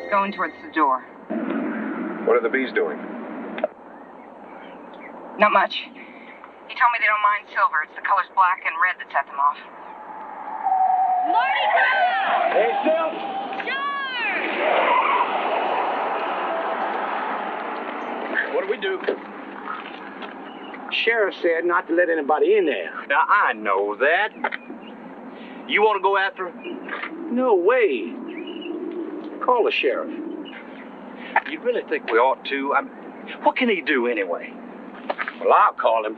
Going towards the door. What are the bees doing? Not much. He told me they don't mind silver. It's the colors black and red that set them off. Mardi Gras! Hey, Phil! Sure! What do we do? Sheriff said not to let anybody in there. Now, I know that. You want to go after him? No way. Call the sheriff. You really think we ought to? What can he do anyway? Well, I'll call him.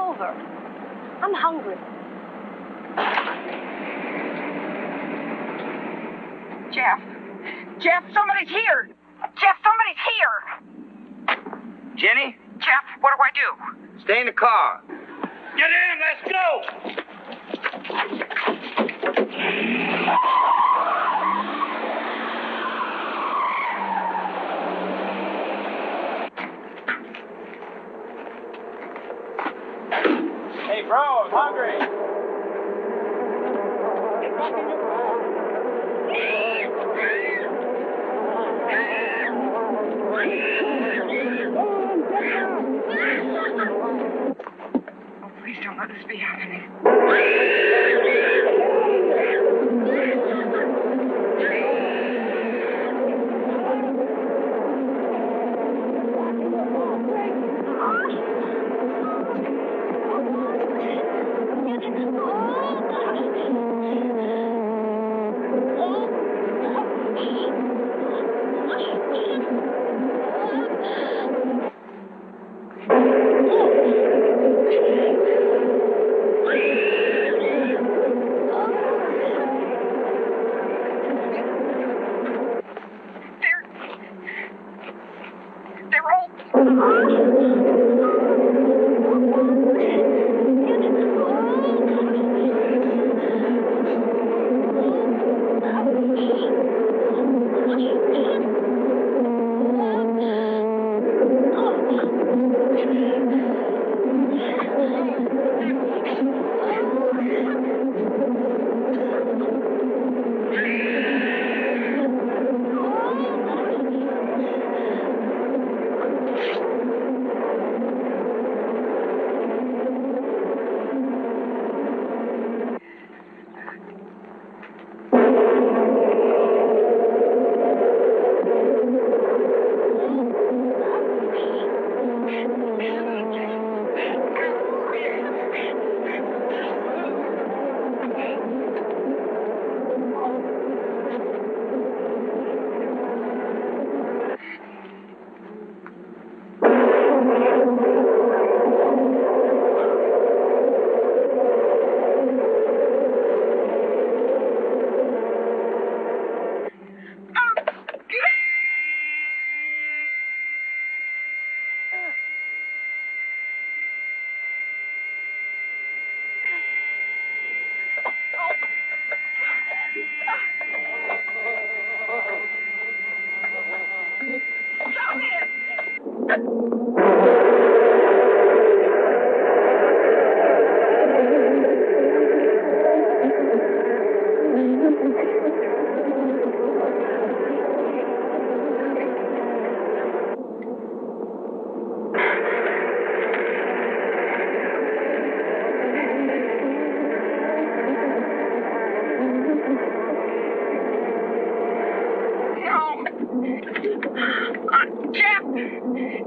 over. I'm hungry. Jeff! Jeff, somebody's here! Jeff, somebody's here! Jenny, Jeff, what do I do? stay in the car. Get in, let's go! Hey, bro, I'm hungry. Get back in your car. Oh, please don't let this be happening.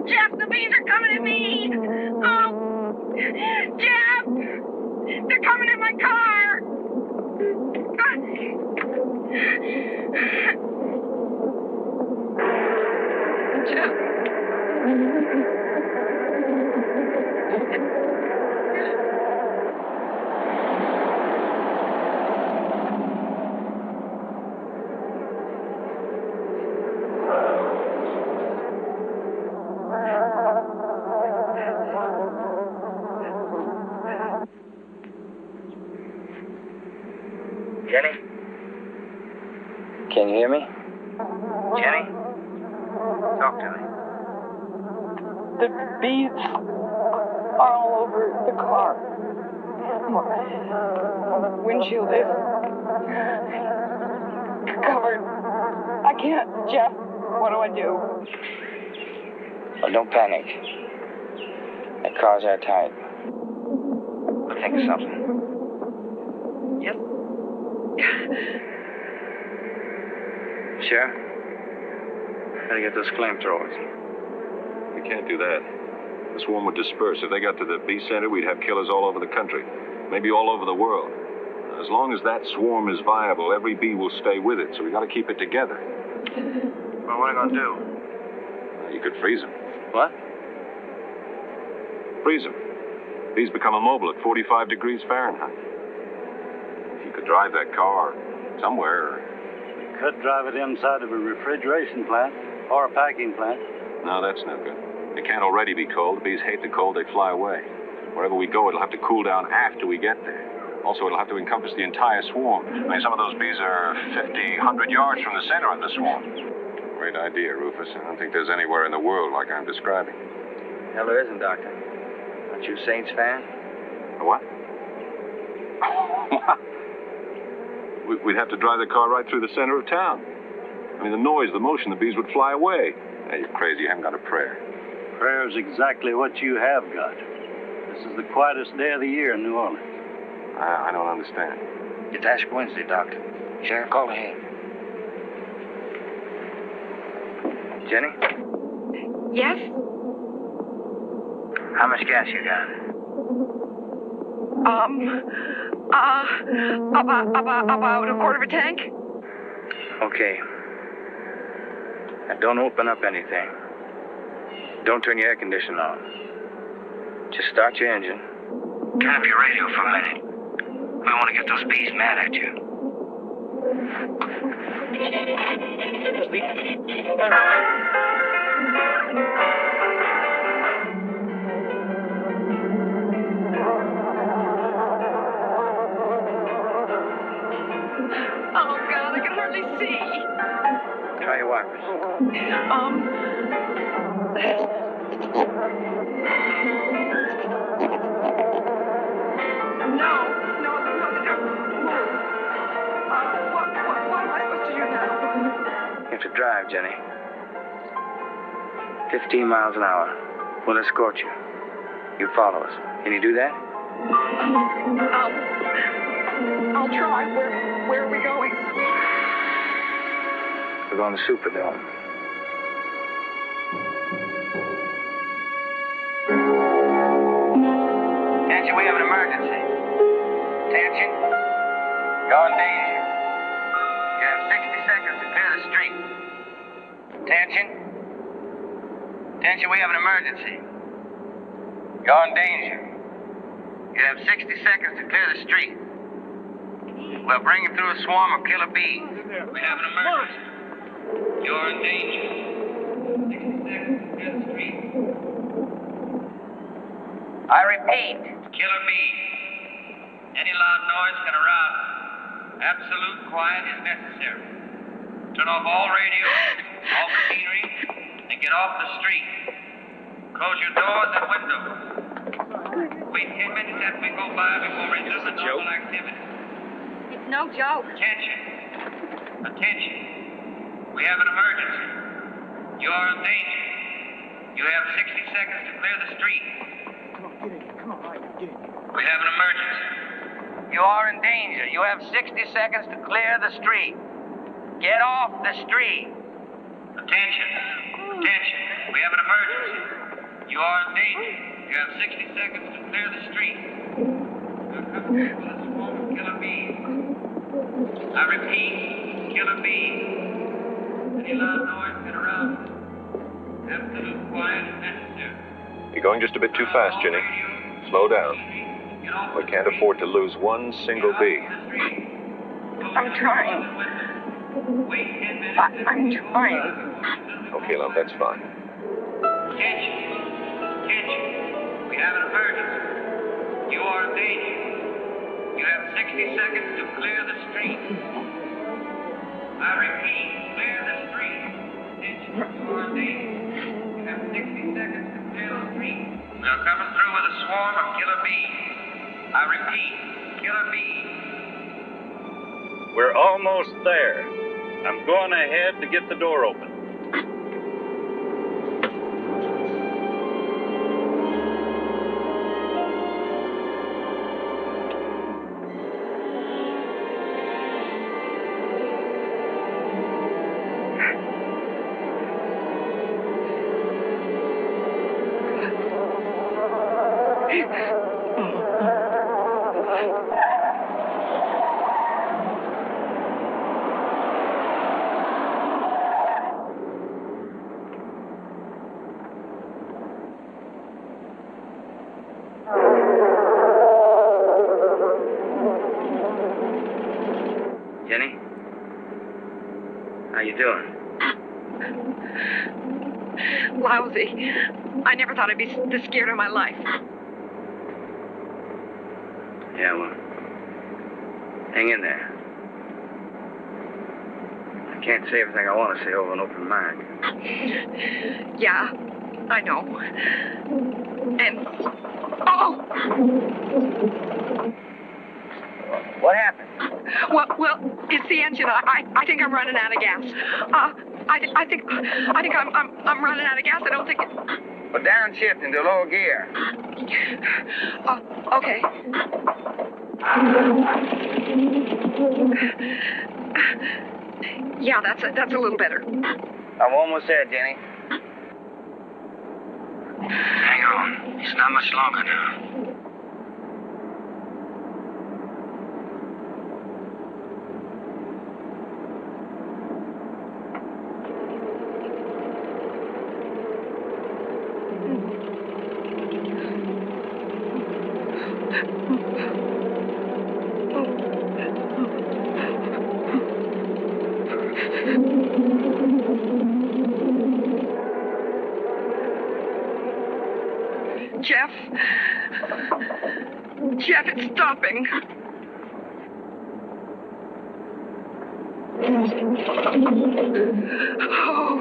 Jeff, the bees are coming at me! Oh! Jeff! They're coming in my car! Jenny? Can you hear me? Jenny? Talk to me. The bees are all over the car. The windshield is covered. I can't, Jeff. What do I do? Well, don't panic. The car's airtight. I'll think of something. Yep. Sheriff? Gotta get those flamethrowers. We can't do that. The swarm would disperse. If they got to the bee center, we'd have killers all over the country, maybe all over the world. As long as that swarm is viable, every bee will stay with it, so we gotta keep it together. Well, what are you gonna do? You could freeze them. What? Freeze them. Bees become immobile at 45 degrees Fahrenheit. If you could drive that car somewhere. We could drive it inside of a refrigeration plant or a packing plant. No, that's no good. It can't already be cold. The bees hate the cold. They fly away. Wherever we go, it'll have to cool down after we get there. Also, it'll have to encompass the entire swarm. I mean, some of those bees are 50, 100 yards from the center of the swarm. Great idea, Rufus. I don't think there's anywhere in the world like I'm describing. Hell, there isn't, Doctor. Aren't you a Saints fan? A what? We'd have to drive the car right through the center of town. I mean, the noise, the motion, the bees would fly away. Hey, you're crazy. You haven't got a prayer. Prayer's exactly what you have got. This is the quietest day of the year in New Orleans. I don't understand. It's Ash Wednesday, Doctor. Sheriff, call ahead. Jenny? Yes? How much gas you got? About a quarter of a tank? Okay. Now, don't open up anything. Don't turn your air conditioner on. Just start your engine. Turn up your radio for a minute. We want to get those bees mad at you. Oh, God, I can hardly see. Try your wipers. No, what am I supposed to do now? You have to drive, Jenny. 15 miles an hour. We'll escort you. You follow us. Can you do that? I'll try. Where are we going? We're going to Superdome. Attention, we have an emergency. Attention. You're in danger. You have 60 seconds to clear the street. Attention. Attention, we have an emergency. You're in danger. You have 60 seconds to clear the street. We'll bring you through a swarm of killer bees. We have an emergency. You're in danger. 60 seconds to clear the street. I repeat. Killer bees. Any loud noise can arouse us. Absolute quiet is necessary. Turn off all radio, all machinery, and get off the street. Close your doors and windows. Wait 10 minutes after we go by before resuming normal activity. It's no joke. Attention. Attention. We have an emergency. You're in danger. You have 60 seconds to clear the street. We have an emergency. You are in danger. You have 60 seconds to clear the street. Get off the street. Attention. Attention. We have an emergency. You are in danger. You have 60 seconds to clear the street. We're coming through with a swarm of killer bees. I repeat, killer bees. Any loud noise get around. Absolute quiet is necessary. You're going just a bit too fast, Jenny. Slow down. We can't afford to lose one single bee. I'm trying. I'm trying. Okay, love, that's fine. Attention. Attention. We have an emergency. You are in danger. You have 60 seconds to clear the street. I repeat, clear the street. Attention. You are in danger. You have 60 seconds to clear the street. We are coming through with a swarm of killer bees. I repeat, killer bees. We're almost there. I'm going ahead to get the door open. doing? Lousy. I never thought I'd be this scared in my life. Yeah, well, hang in there. I can't say everything I want to say over an open mind. Yeah, I know. And... Oh! What happened? Well, it's the engine. I think I'm running out of gas. I think I'm running out of gas. I don't think it... Well, downshift into low gear. Okay. Yeah, that's a little better. I'm almost there, Jenny. Hang on. It's not much longer now. Jeff, it's stopping. Oh.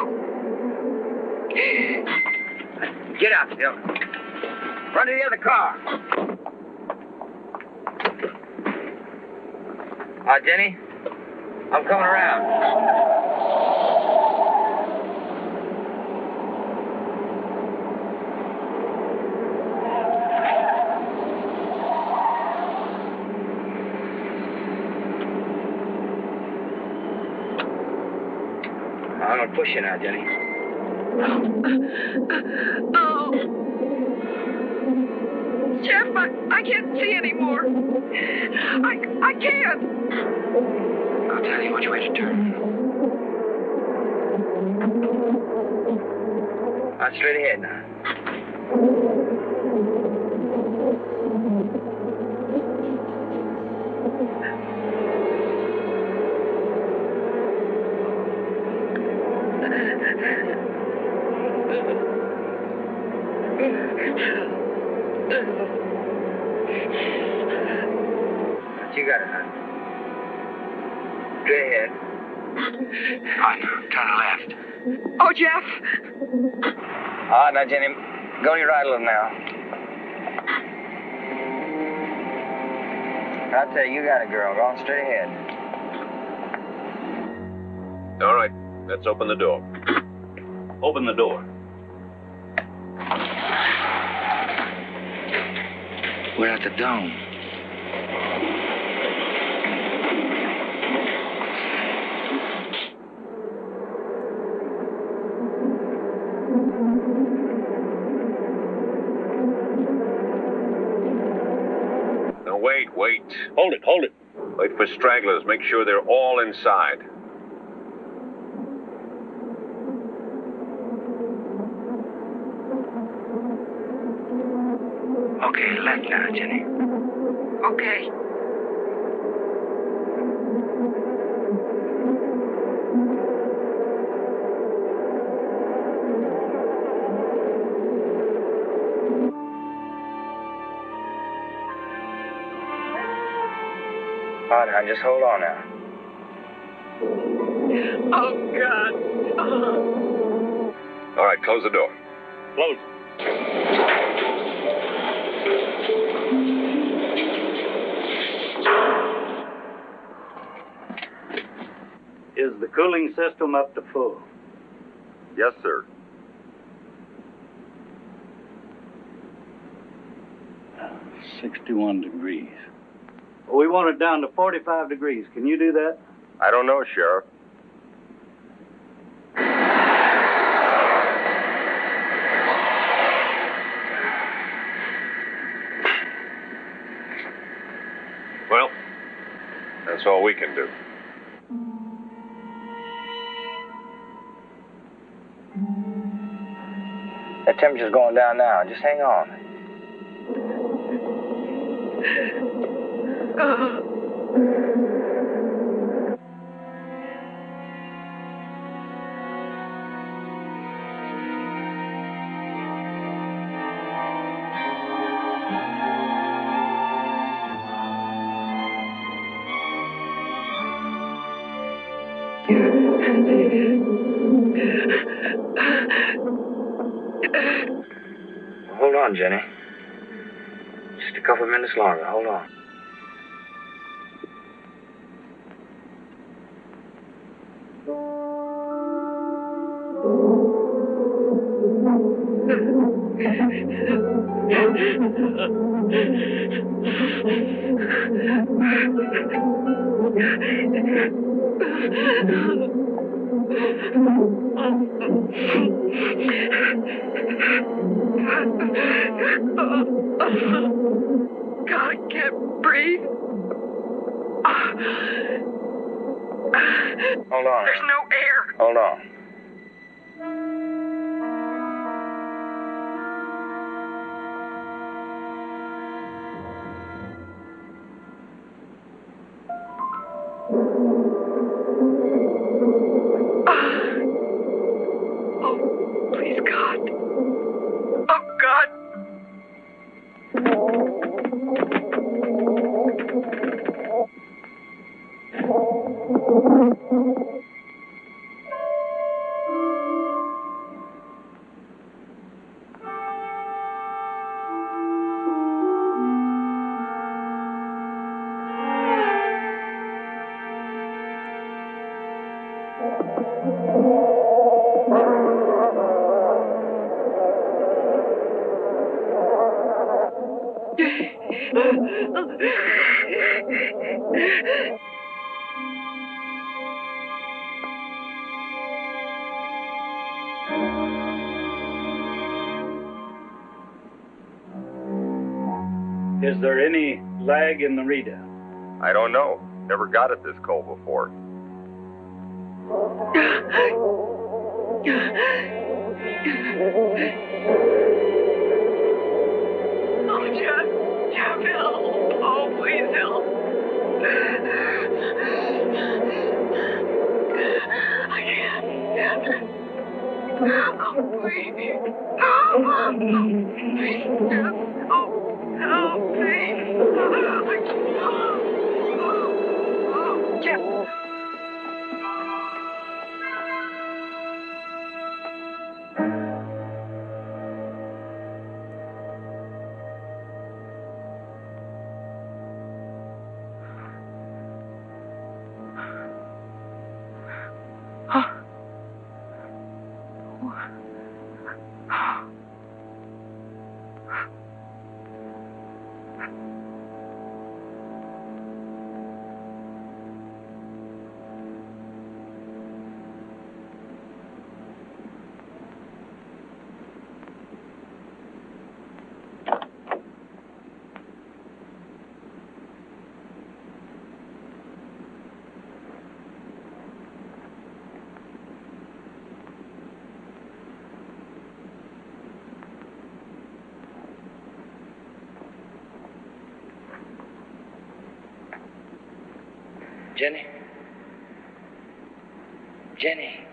Get out, Phil. Run to the other car. Jenny, I'm coming around. I'm gonna push you now, Jenny. Oh. Jeff, I can't see anymore. I can't. I'll tell you which way to turn. Out straight ahead now. You got it, huh? Straight ahead. Partner, turn left. Oh, Jeff. All right, now, Jenny, go to your right a little now. I'll tell you, you got it, girl. Go on straight ahead. All right, let's open the door. Open the door. We're at the dome. Now, wait. Hold it. Wait for stragglers. Make sure they're all inside. Okay, left now, Jenny. Okay. All right, now, just hold on now. Oh, God. All right, close the door. Close. Is the cooling system up to full? Yes, sir. 61 degrees. Well, we want it down to 45 degrees. Can you do that? I don't know, Sheriff. Well, that's all we can do. That temperature's going down now. Just hang on. Hold on, Jenny. Just a couple of minutes longer. Hold on. God, I can't breathe. Hold on. There's no air. Hold on. Oh, please, God. Oh, God. Is there any lag in the readout? I don't know. Never got it this cold before. Oh, Jeff, help. Oh, please help. I can't. Oh, please. Please, Jeff. Oh, help, please. Jeff. Jenny? Jenny?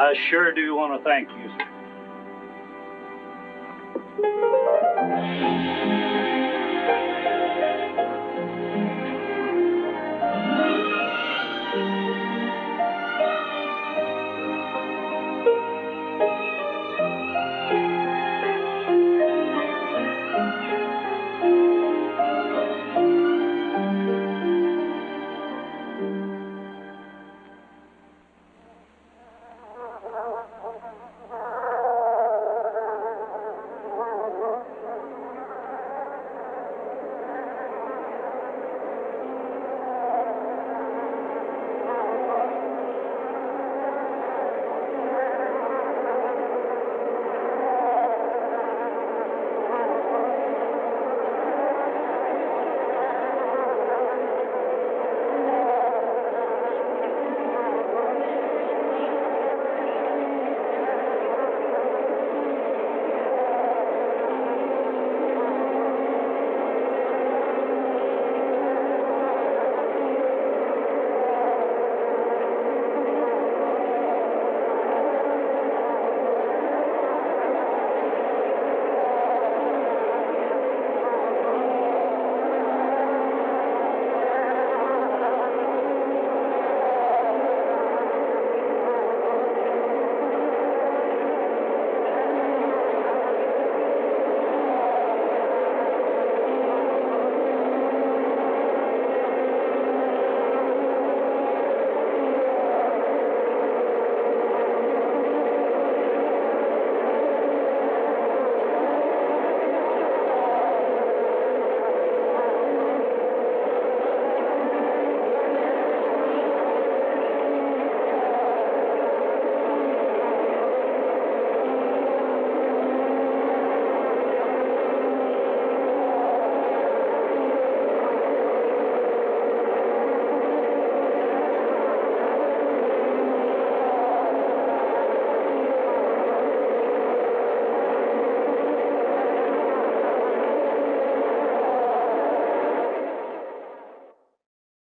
I sure do want to thank you, sir.